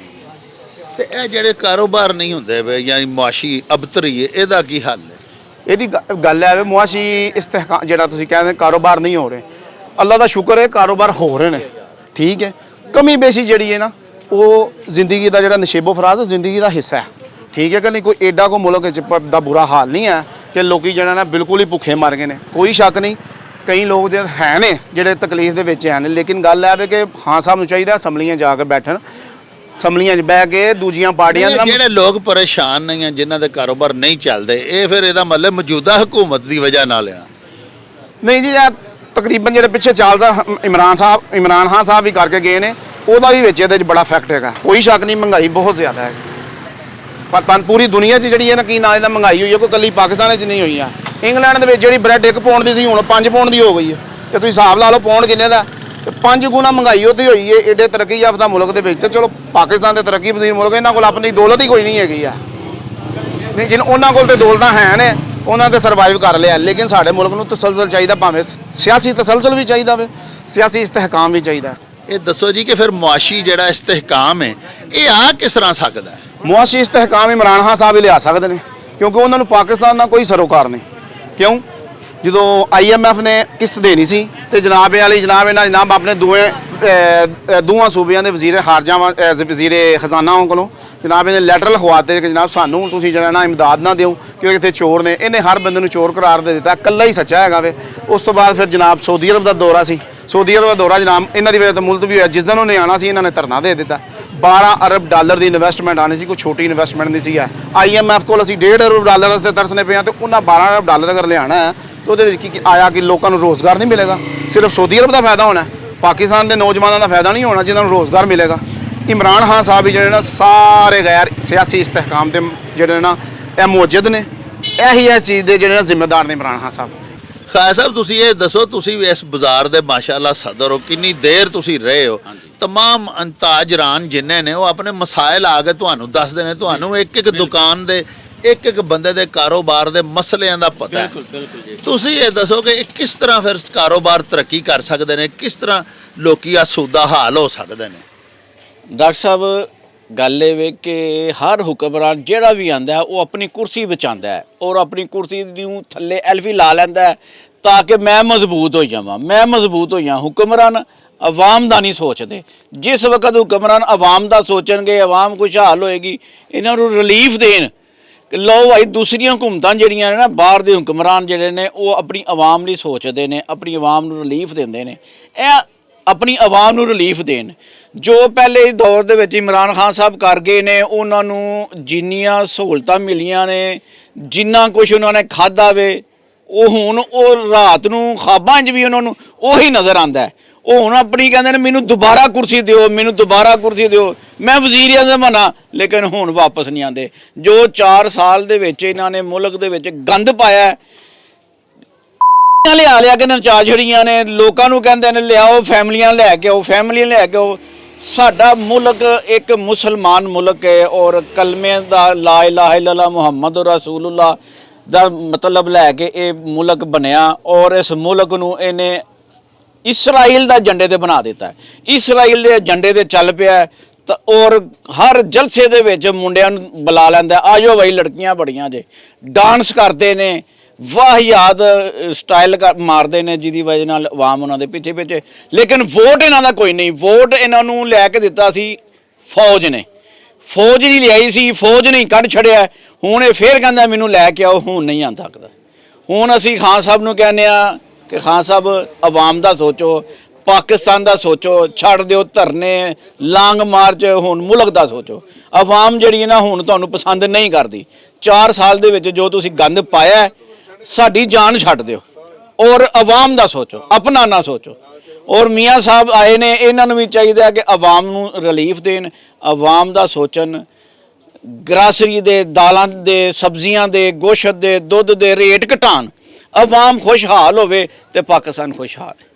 ਤੇ ਇਹ ਜਿਹੜੇ ਕਾਰੋਬਾਰ ਨਹੀਂ ਹੁੰਦੇ ਵੇ, ਯਾਨੀ ਮੁਆਸ਼ੀ ਅਬਤਰੀ ਹੈ, ਇਹਦਾ ਕੀ ਹੱਲ ਹੈ? ਇਹਦੀ ਗੱਲ ਹੈ ਮੁਆਸ਼ੀ ਇਸਤਹਿਕਾਮ ਜਿਹੜਾ ਤੁਸੀਂ ਕਹਿੰਦੇ ਕਾਰੋਬਾਰ ਨਹੀਂ ਹੋ ਰਹੇ, ਅੱਲਾ ਦਾ ਸ਼ੁਕਰ ਹੈ ਕਾਰੋਬਾਰ ਹੋ ਰਹੇ ਨੇ, ਠੀਕ ਹੈ। ਕਮੀ ਬੇਸ਼ੀ ਜਿਹੜੀ ਹੈ ਨਾ ਉਹ ਜ਼ਿੰਦਗੀ ਦਾ ਜਿਹੜਾ ਨਸ਼ੇਬੋ ਫਰਾਜ਼ ਉਹ ਜ਼ਿੰਦਗੀ ਦਾ ਹਿੱਸਾ ਹੈ, ਠੀਕ ਹੈ ਕਿ ਨਹੀਂ? ਕੋਈ ਐਡਾ ਕੋ ਮੁਲਕ ਦਾ ਬੁਰਾ ਹਾਲ ਨਹੀਂ ਹੈ ਕਿ ਲੋਕੀ ਜਿਹੜਾ ਨਾ ਬਿਲਕੁਲ ਹੀ ਭੁੱਖੇ ਮਰ ਗਏ ਨੇ, ਕੋਈ ਸ਼ੱਕ ਨਹੀਂ। ਕਈ ਲੋਕ ਜਿਹੜੇ ਹੈ ਨੇ ਜਿਹੜੇ ਤਕਲੀਫ ਦੇ ਵਿੱਚ ਹਨ, ਲੇਕਿਨ ਗੱਲ ਇਹ ਹੈ ਕਿ ਖਾਨ ਸਾਹਿਬ ਨੂੰ ਚਾਹੀਦਾ ਅਸੈਂਬਲੀਆਂ ਜਾ ਕੇ ਬੈਠਣ, ਅਸੈਂਬਲੀਆਂ 'ਚ ਬਹਿ ਕੇ ਦੂਜੀਆਂ ਪਾਰਟੀਆਂ ਦੇ ਜਿਹੜੇ ਲੋਕ ਪਰੇਸ਼ਾਨ ਨਹੀਂ ਆ, ਜਿਨ੍ਹਾਂ ਦੇ ਕਾਰੋਬਾਰ ਨਹੀਂ ਚੱਲਦੇ, ਇਹ ਫਿਰ ਇਹਦਾ ਮਤਲਬ ਮੌਜੂਦਾ ਹਕੂਮਤ ਦੀ ਵਜ੍ਹਾ ਨਾਲ ਲੈਣਾ ਨਹੀਂ ਜੀ। ਇਹ ਤਕਰੀਬਨ ਜਿਹੜੇ ਪਿੱਛੇ 4 ਸਾਲ ਇਮਰਾਨ ਖਾਨ ਸਾਹਿਬ ਵੀ ਕਰਕੇ ਗਏ ਨੇ, ਉਹਦਾ ਵੀ ਵਿੱਚ ਇਹਦੇ 'ਚ ਬੜਾ ਫੈਕਟ ਹੈਗਾ। ਕੋਈ ਸ਼ੱਕ ਨਹੀਂ, ਮਹਿੰਗਾਈ ਬਹੁਤ ਜ਼ਿਆਦਾ ਹੈ, ਪਰ ਪੂਰੀ ਦੁਨੀਆ 'ਚ ਜਿਹੜੀ ਹੈ ਨਾ ਕੀ ਨਾਂ ਇਹਦਾ ਮਹਿੰਗਾਈ ਹੋਈ ਹੈ, ਕੋਈ ਇਕੱਲੀ ਪਾਕਿਸਤਾਨ 'ਚ ਨਹੀਂ ਹੋਈ ਆ। ਇੰਗਲੈਂਡ ਦੇ ਵਿੱਚ ਜਿਹੜੀ ਬ੍ਰੈਡ 1 ਪੌਂਡ ਦੀ ਸੀ ਹੁਣ 5 ਪੌਂਡ ਦੀ ਹੋ ਗਈ ਹੈ, ਤੇ ਤੁਸੀਂ ਹਿਸਾਬ ਲਾ ਲਓ ਪੌਂਡ ਕਿੰਨੇ ਦਾ, 5 ਗੁਣਾ ਮਹਿੰਗਾਈ ਉੱਥੇ ਹੋਈ ਹੈ ਏਡੇ ਤਰੱਕੀ ਯਾਫਤਾ ਮੁਲਕ ਦੇ ਵਿੱਚ। ਤੇ ਚਲੋ ਪਾਕਿਸਤਾਨ ਦੇ ਤਰੱਕੀ ਪਜ਼ੀਰ ਮੁਲਕ, ਇਹਨਾਂ ਕੋਲ ਆਪਣੀ ਦੌਲਤ ਹੀ ਕੋਈ ਨਹੀਂ ਹੈਗੀ ਆ, ਲੇਕਿਨ ਉਹਨਾਂ ਕੋਲ ਤੇ ਦੌਲਤਾਂ ਹੈ ਨੇ, ਉਹਨਾਂ ਤੇ ਸਰਵਾਈਵ ਕਰ ਲਿਆ। ਲੇਕਿਨ ਸਾਡੇ ਮੁਲਕ ਨੂੰ ਤਸਲਸਲ ਚਾਹੀਦਾ, ਭਾਵੇਂ ਸਿਆਸੀ ਤਸਲਸਲ ਵੀ ਚਾਹੀਦਾ ਵੇ, ਸਿਆਸੀ ਇਸਤਹਿਕਾਮ ਵੀ ਚਾਹੀਦਾ। ਇਹ ਦੱਸੋ ਜੀ ਕਿ ਫਿਰ ਮੁਆਸ਼ੀ ਜਿਹੜਾ ਇਸਤਹਿਕਾਮ ਹੈ ਇਹ ਆ ਕਿਸ ਤਰ੍ਹਾਂ ਸਕਦਾ ਹੈ? ਮੁਆਸ਼ੀ ਇਸਤਹਿਕਾਮ ਇਮਰਾਨ ਖਾਨ ਸਾਹਿਬ ਹੀ ਲਿਆ ਸਕਦੇ ਨੇ, ਕਿਉਂਕਿ ਉਹਨਾਂ ਨੂੰ ਪਾਕਿਸਤਾਨ ਦਾ ਕੋਈ ਸਰੋਕਾਰ ਨਹੀਂ। ਕਿਉਂ? ਜਦੋਂ IMF ਨੇ ਕਿਸ਼ਤ ਦੇਣੀ ਸੀ ਤੇ ਜਨਾਬ ਆਪਣੇ ਦੋਵਾਂ ਸੂਬਿਆਂ ਦੇ ਵਜ਼ੀਰ ਖਾਰਜਾ ਵਜ਼ੀਰ ਖਜ਼ਾਨਾ ਕੋਲੋਂ ਜਨਾਬ ਇਹਨੇ ਲੈਟਰ ਲਿਖਵਾਤੇ ਕਿ ਜਨਾਬ ਸਾਨੂੰ ਤੁਸੀਂ ਜਿਹੜਾ ਨਾ ਇਮਦਾਦ ਨਾ ਦਿਓ ਕਿਉਂਕਿ ਇੱਥੇ ਚੋਰ ਨੇ। ਇਹਨੇ ਹਰ ਬੰਦੇ ਨੂੰ ਚੋਰ ਕਰਾਰ ਦੇ ਦਿੱਤਾ, ਇਕੱਲਾ ਹੀ ਸੱਚਾ ਹੈਗਾ ਵੇ। ਉਸ ਤੋਂ ਬਾਅਦ ਫਿਰ ਜਨਾਬ ਸਊਦੀ ਅਰਬ ਦਾ ਦੌਰਾ ਸੀ, ਸਊਦੀ ਅਰਬ ਦਾ ਦੌਰਾ ਜਨਾਬ ਇਹਨਾਂ ਦੀ ਵਜ੍ਹਾ ਤੋਂ ਮੁਲਤਵੀ ਹੋਇਆ। ਜਿਸ ਦਿਨ ਉਹਨੇ ਆਉਣਾ ਸੀ ਇਹਨਾਂ ਨੇ ਧਰਨਾ ਦੇ ਦਿੱਤਾ। 12 ਅਰਬ ਡਾਲਰ ਦੀ ਇਨਵੈਸਟਮੈਂਟ ਆਣੀ ਸੀ, ਕੋਈ ਛੋਟੀ ਇਨਵੈਸਟਮੈਂਟ ਨਹੀਂ ਸੀ। IMF ਕੋਲ ਅਸੀਂ 1.5 ਅਰਬ ਡਾਲਰ ਵਾਸਤੇ ਤਰਸਨੇ ਪਏ ਹਾਂ, ਤੇ ਉਹਨਾਂ 12 ਅਰਬ ਡਾਲਰ ਅਗਰ ਲਿਆਉਣਾ ਹੈ ਤਾਂ ਉਹਦੇ ਵਿੱਚ ਕੀ ਆਇਆ ਕਿ ਲੋਕਾਂ ਨੂੰ ਰੋਜ਼ਗਾਰ ਨਹੀਂ ਮਿਲੇਗਾ। ਸਿਰਫ ਸਊਦੀ ਅਰਬ ਦਾ ਫਾਇਦਾ ਹੋਣਾ, ਪਾਕਿਸਤਾਨ ਦੇ ਨੌਜਵਾਨਾਂ ਦਾ ਫਾਇਦਾ ਨਹੀਂ ਹੋਣਾ ਜਿਨ੍ਹਾਂ ਨੂੰ ਰੋਜ਼ਗਾਰ ਮਿਲੇਗਾ। ਇਮਰਾਨ ਖਾਨ ਸਾਹਿਬ ਵੀ ਜਿਹੜੇ ਨਾ ਸਾਰੇ ਗੈਰ ਸਿਆਸੀ ਇਸਤਹਿਕਾਮ ਦੇ ਜਿਹੜੇ ਨਾ ਇਹ ਮੌਜੂਦ ਨੇ, ਇਹੀ ਇਸ ਚੀਜ਼ ਦੇ ਜਿਹੜੇ ਨਾ ਜ਼ਿੰਮੇਦਾਰ ਨੇ ਇਮਰਾਨ ਖਾਨ ਸਾਹਿਬ। ਖਾਨ ਸਾਹਿਬ ਤੁਸੀਂ ਇਹ ਦੱਸੋ, ਤੁਸੀਂ ਵੀ ਇਸ ਬਾਜ਼ਾਰ ਦੇ ਮਾਸ਼ਾਅੱਲਾ ਸਦਰ ਹੋ, ਕਿੰਨੀ ਦੇਰ ਤੁਸੀਂ ਰਹੇ ਹੋ, तमाम ਤਾਜਰਾਨ ਜਿੰਨੇ ਨੇ ਉਹ ਆਪਣੇ ਮਸਾਇਲ ਆ ਕੇ ਤੁਹਾਨੂੰ ਦੱਸਦੇ ਨੇ, ਤੁਹਾਨੂੰ ਇੱਕ ਇੱਕ ਦੁਕਾਨ ਦੇ ਇੱਕ ਇੱਕ ਬੰਦੇ ਦੇ ਕਾਰੋਬਾਰ ਦੇ ਮਸਲਿਆਂ ਦਾ ਪਤਾ ਹੈ। ਬਿਲਕੁਲ ਤੁਸੀਂ ਇਹ ਦੱਸੋ ਕਿ ਇਹ ਕਿਸ ਤਰ੍ਹਾਂ ਫਿਰ ਕਾਰੋਬਾਰ ਤਰੱਕੀ ਕਰ ਸਕਦੇ ਨੇ, ਕਿਸ ਤਰ੍ਹਾਂ ਲੋਕੀ ਆਸੂਦਾ ਹਾਲ ਹੋ ਸਕਦੇ ਨੇ? ਡਾਕਟਰ ਸਾਹਿਬ ਗੱਲ ਇਹ ਵੇ ਕਿ ਹਰ ਹੁਕਮਰਾਨ ਜਿਹੜਾ ਵੀ ਆਂਦਾ ਉਹ ਆਪਣੀ ਕੁਰਸੀ ਬਚਾਉਂਦਾ ਹੈ ਔਰ ਆਪਣੀ ਕੁਰਸੀ ਨੂੰ ਥੱਲੇ ਐਲਫੀ ਲਾ ਲੈਂਦਾ ਹੈ ਤਾਂ ਕਿ ਮੈਂ ਮਜ਼ਬੂਤ ਹੋ ਜਾਵਾਂ, ਮੈਂ ਮਜ਼ਬੂਤ ਹੋ ਜਾ। ਹੁਕਮਰਾਨ ਆਵਾਮ ਦਾ ਨਹੀਂ ਸੋਚਦੇ। ਜਿਸ ਵਕਤ ਹੁਕਮਰਾਨ ਆਵਾਮ ਦਾ ਸੋਚਣਗੇ, ਆਵਾਮ ਖੁਸ਼ਹਾਲ ਹੋਏਗੀ, ਇਹਨਾਂ ਨੂੰ ਰਿਲੀਫ ਦੇਣ। ਲਓ ਭਾਈ, ਦੂਸਰੀਆਂ ਹੁਕੂਮਤਾਂ ਜਿਹੜੀਆਂ ਨੇ ਨਾ, ਬਾਹਰ ਦੇ ਹੁਕਮਰਾਨ ਜਿਹੜੇ ਨੇ ਉਹ ਆਪਣੀ ਆਵਾਮ ਲਈ ਸੋਚਦੇ ਨੇ, ਆਪਣੀ ਆਵਾਮ ਨੂੰ ਰਿਲੀਫ ਦਿੰਦੇ ਨੇ। ਇਹ ਆਪਣੀ ਆਵਾਮ ਨੂੰ ਰਿਲੀਫ ਦੇਣ। ਜੋ ਪਹਿਲੇ ਦੌਰ ਦੇ ਵਿੱਚ ਇਮਰਾਨ ਖਾਨ ਸਾਹਿਬ ਕਰ ਗਏ ਨੇ, ਉਹਨਾਂ ਨੂੰ ਜਿੰਨੀਆਂ ਸਹੂਲਤਾਂ ਮਿਲੀਆਂ ਨੇ, ਜਿੰਨਾ ਕੁਝ ਉਹਨਾਂ ਨੇ ਖਾਧਾ ਵੇ, ਉਹ ਹੁਣ ਉਹ ਰਾਤ ਨੂੰ ਖਾਬਾਂ 'ਚ ਵੀ ਉਹਨਾਂ ਨੂੰ ਉਹੀ ਨਜ਼ਰ ਆਉਂਦਾ। ਉਹ ਹੁਣ ਆਪਣੀ ਕਹਿੰਦੇ ਨੇ ਮੈਨੂੰ ਦੁਬਾਰਾ ਕੁਰਸੀ ਦਿਓ, ਮੈਨੂੰ ਦੁਬਾਰਾ ਕੁਰਸੀ ਦਿਓ, ਮੈਂ ਵਜ਼ੀਰ ਆਜ਼ਮ ਬਣਾ, ਲੇਕਿਨ ਹੁਣ ਵਾਪਸ ਨਹੀਂ ਆਉਂਦੇ। ਜੋ 4 ਸਾਲ ਦੇ ਵਿੱਚ ਇਹਨਾਂ ਨੇ ਮੁਲਕ ਦੇ ਵਿੱਚ ਗੰਦ ਪਾਇਆ, ਲਿਆ ਕੇ ਨਚਾ ਛੜੀਆਂ ਨੇ, ਲੋਕਾਂ ਨੂੰ ਕਹਿੰਦੇ ਨੇ ਲਿਆਓ ਫੈਮਲੀਆਂ ਲੈ ਕੇ ਆਓ, ਫੈਮਲੀਆਂ ਲੈ ਕੇ ਆਓ। ਸਾਡਾ ਮੁਲਕ ਇੱਕ ਮੁਸਲਮਾਨ ਮੁਲਕ ਹੈ ਔਰ ਕਲਮੇ ਦਾ ਲਾ ਇਲਾਹਾ ਇल्लल्लाह ਮੁਹੰਮਦ ਰਸੂਲੁल्लाह ਦਾ ਮਤਲਬ ਲੈ ਕੇ ਇਹ ਮੁਲਕ ਬਣਿਆ ਔਰ ਇਸ ਮੁਲਕ ਨੂੰ ਇਹਨੇ ਇਸਰਾਈਲ ਦਾ ਝੰਡੇ ਤੇ ਬਣਾ ਦਿੱਤਾ ਹੈ। ਇਸਰਾਈਲ ਦੇ ਝੰਡੇ ਤੇ ਚੱਲ ਪਿਆ ਤਾਂ ਔਰ ਹਰ ਜਲਸੇ ਦੇ ਵਿੱਚ ਮੁੰਡਿਆਂ ਨੂੰ ਬੁਲਾ ਲੈਂਦਾ, ਆਜੋ ਬਈ ਲੜਕੀਆਂ ਬੜੀਆਂ ਜੇ, ਡਾਂਸ ਕਰਦੇ ਨੇ, ਵਾਹਿਯਾਤ ਸਟਾਈਲ ਮਾਰਦੇ ਨੇ, ਜਿਹਦੀ ਵਜ੍ਹਾ ਨਾਲ ਆਵਾਮ ਉਹਨਾਂ ਦੇ ਪਿੱਛੇ ਪਿੱਛੇ। ਲੇਕਿਨ ਵੋਟ ਇਹਨਾਂ ਦਾ ਕੋਈ ਨਹੀਂ। ਵੋਟ ਇਹਨਾਂ ਨੂੰ ਲੈ ਕੇ ਦਿੱਤਾ ਸੀ ਫੌਜ ਨੇ, ਫੌਜ ਨਹੀਂ ਲਿਆਈ ਸੀ, ਫੌਜ ਨਹੀਂ ਕੱਢ ਛੜਿਆ। ਹੁਣ ਇਹ ਫੇਰ ਕਹਿੰਦਾ ਮੈਨੂੰ ਲੈ ਕੇ ਆਓ, ਹੁਣ ਨਹੀਂ ਆਂਦਾ ਸਕਦਾ। ਹੁਣ ਅਸੀਂ ਖਾਨ ਸਾਹਿਬ ਨੂੰ ਕਹਿੰਦੇ ਆ ਕਿ ਖਾਨ ਸਾਹਿਬ ਆਵਾਮ ਦਾ ਸੋਚੋ, ਪਾਕਿਸਤਾਨ ਦਾ ਸੋਚੋ, ਛੱਡ ਦਿਓ ਧਰਨੇ, ਲਾਂਗ ਮਾਰਚ, ਹੁਣ ਮੁਲਕ ਦਾ ਸੋਚੋ। ਆਵਾਮ ਜਿਹੜੀ ਹੈ ਨਾ ਹੁਣ ਤੁਹਾਨੂੰ ਪਸੰਦ ਨਹੀਂ ਕਰਦੀ। 4 ਸਾਲ ਦੇ ਵਿੱਚ ਜੋ ਤੁਸੀਂ ਗੰਦ ਪਾਇਆ, ਸਾਡੀ ਜਾਨ ਛੱਡ ਦਿਓ ਔਰ ਆਵਾਮ ਦਾ ਸੋਚੋ, ਆਪਣਾ ਨਾ ਸੋਚੋ। ਔਰ ਮੀਆਂ ਸਾਹਿਬ ਆਏ ਨੇ, ਇਹਨਾਂ ਨੂੰ ਵੀ ਚਾਹੀਦਾ ਕਿ ਆਵਾਮ ਨੂੰ ਰਿਲੀਫ ਦੇਣ, ਆਵਾਮ ਦਾ ਸੋਚਣ। ਗਰਾਸਰੀ ਦੇ, ਦਾਲਾਂ ਦੇ, ਸਬਜ਼ੀਆਂ ਦੇ, ਗੋਸ਼ਤ ਦੇ, ਦੁੱਧ ਦੇ ਰੇਟ ਘਟਾਉਣ, ਆਵਾਮ ਖੁਸ਼ਹਾਲ ਹੋਵੇ ਤੇ ਪਾਕਿਸਤਾਨ ਖੁਸ਼ਹਾਲ ਹੈ।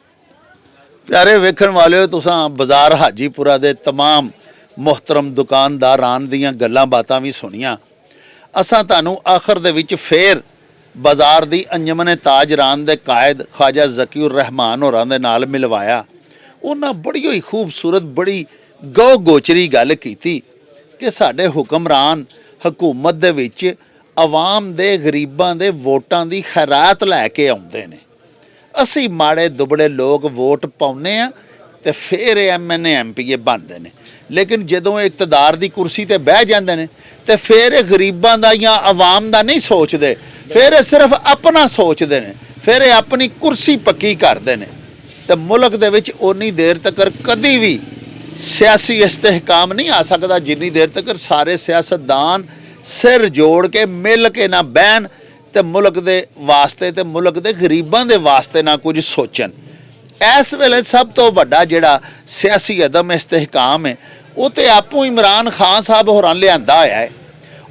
ਪਿਆਰੇ ਵੇਖਣ ਵਾਲਿਓ, ਤੁਸੀਂ ਬਾਜ਼ਾਰ ਹਾਜੀਪੁਰਾ ਦੇ तमाम ਮੁਹਤਰਮ ਦੁਕਾਨਦਾਰਾਂ ਦੀਆਂ ਗੱਲਾਂ ਬਾਤਾਂ ਵੀ ਸੁਣੀਆਂ। ਅਸਾਂ ਤੁਹਾਨੂੰ ਆਖਰ ਦੇ ਵਿੱਚ ਫੇਰ ਬਾਜ਼ਾਰ ਦੀ ਅੰਜਮਨ ਤਾਜਰਾਨ ਦੇ ਕਾਇਦ ख्वाजा ज़कीउर रहमान ਹੋਰਾਂ ਦੇ ਨਾਲ ਮਿਲਵਾਇਆ। ਉਹਨਾਂ ਬੜੀ ਹੀ ਖੂਬਸੂਰਤ, ਬੜੀ ਗੋ ਗੋਚਰੀ ਗੱਲ ਕੀਤੀ ਕਿ ਸਾਡੇ ਹੁਕਮਰਾਨ ਹਕੂਮਤ ਦੇ ਵਿੱਚ ਆਵਾਮ ਦੇ ਗਰੀਬਾਂ ਦੇ ਵੋਟਾਂ ਦੀ ਖੈਰਾਤ ਲੈ ਕੇ ਆਉਂਦੇ ਨੇ। ਅਸੀਂ ਮਾੜੇ ਦੁਬੜੇ ਲੋਕ ਵੋਟ ਪਾਉਂਦੇ ਆ ਤੇ ਫਿਰ MNA MPA ਬਣਦੇ ਨੇ, ਲੇਕਿਨ ਜਦੋਂ ਇਕਤਦਾਰ ਦੀ ਕੁਰਸੀ ਤੇ ਬਹਿ ਜਾਂਦੇ ਨੇ ਤੇ ਫਿਰ ਇਹ ਗਰੀਬਾਂ ਦਾ ਜਾਂ ਆਵਾਮ ਦਾ ਨਹੀਂ ਸੋਚਦੇ, ਫਿਰ ਇਹ ਸਿਰਫ ਆਪਣਾ ਸੋਚਦੇ ਨੇ, ਫਿਰ ਇਹ ਆਪਣੀ ਕੁਰਸੀ ਪੱਕੀ ਕਰਦੇ ਨੇ। ਤੇ ਮੁਲਕ ਦੇ ਵਿੱਚ ਉਨੀ ਦੇਰ ਤੱਕ ਕਦੀ ਵੀ ਸਿਆਸੀ ਇਸਤਹਿਕਾਮ ਨਹੀਂ ਆ ਸਕਦਾ ਜਿੰਨੀ ਦੇਰ ਤੱਕ ਸਾਰੇ ਸਿਆਸਤਦਾਨ ਸਿਰ ਜੋੜ ਕੇ ਮਿਲ ਕੇ ਨਾ ਬਹਿਣ ਤੇ ਮੁਲਕ ਦੇ ਵਾਸਤੇ ਤੇ ਮੁਲਕ ਦੇ ਗਰੀਬਾਂ ਦੇ ਵਾਸਤੇ ਨਾ ਕੁਝ ਸੋਚਣ। ਇਸ ਵੇਲੇ ਸਭ ਤੋਂ ਵੱਡਾ ਜਿਹੜਾ ਸਿਆਸੀ ਅਦਮ ਇਸਤਹਿਕਾਮ ਹੈ ਉਹ ਤੇ ਆਪੂ ਇਮਰਾਨ ਖਾਨ ਸਾਹਿਬ ਹੋਰਾਂ ਲਿਆਂਦਾ ਹੋਇਆ ਹੈ।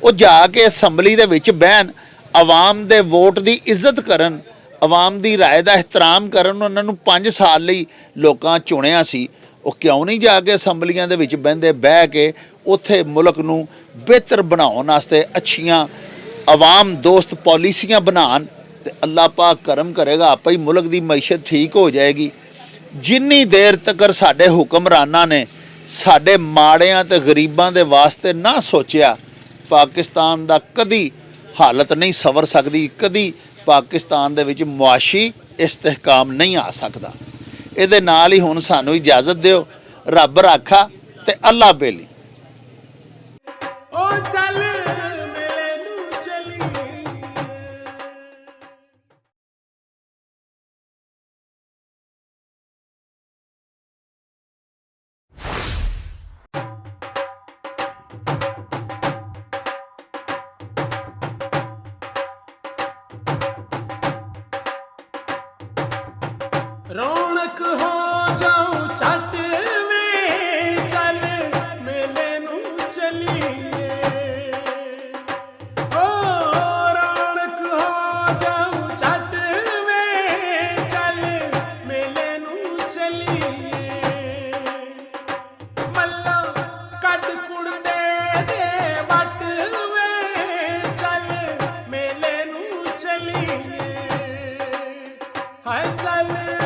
ਉਹ ਜਾ ਕੇ ਅਸੈਂਬਲੀ ਦੇ ਵਿੱਚ ਬਹਿਣ, ਆਵਾਮ ਦੇ ਵੋਟ ਦੀ ਇੱਜ਼ਤ ਕਰਨ, ਆਵਾਮ ਦੀ ਰਾਏ ਦਾ ਇਹਤਰਾਮ ਕਰਨ। ਉਹਨਾਂ ਨੂੰ 5 ਸਾਲ ਲਈ ਲੋਕਾਂ ਚੁਣਿਆ ਸੀ, ਉਹ ਕਿਉਂ ਨਹੀਂ ਜਾ ਕੇ ਅਸੈਂਬਲੀਆਂ ਦੇ ਵਿੱਚ ਬਹਿ ਕੇ ਉੱਥੇ ਮੁਲਕ ਨੂੰ ਬਿਹਤਰ ਬਣਾਉਣ ਵਾਸਤੇ ਅੱਛੀਆਂ ਆਵਾਮ ਦੋਸਤ ਪਾਲਿਸੀਆਂ ਬਣਾਉਣ ਤੇ ਅੱਲਾਹ ਪਾਕ ਕਰਮ ਕਰੇਗਾ, ਆਪੇ ਹੀ ਮੁਲਕ ਦੀ ਮਈਸ਼ਤ ਠੀਕ ਹੋ ਜਾਏਗੀ। ਜਿੰਨੀ ਦੇਰ ਤੱਕ ਸਾਡੇ ਹੁਕਮਰਾਨਾਂ ਨੇ ਸਾਡੇ ਮਾੜਿਆਂ ਤੇ ਗਰੀਬਾਂ ਦੇ ਵਾਸਤੇ ਨਾ ਸੋਚਿਆ, ਪਾਕਿਸਤਾਨ ਦਾ ਕਦੀ ਹਾਲਤ ਨਹੀਂ ਸਵਰ ਸਕਦੀ, ਕਦੀ ਪਾਕਿਸਤਾਨ ਦੇ ਵਿੱਚ ਮੁਆਸ਼ੀ ਇਸਤਹਿਕਾਮ ਨਹੀਂ ਆ ਸਕਦਾ। ਇਹਦੇ ਨਾਲ ਹੀ ਹੁਣ ਸਾਨੂੰ ਇਜਾਜ਼ਤ ਦਿਓ। ਰੱਬ ਰਾਖਾ ਤੇ ਅੱਲਾ ਬੇਲੀ। रौनक हो जाऊं छठ में, चल हाय चल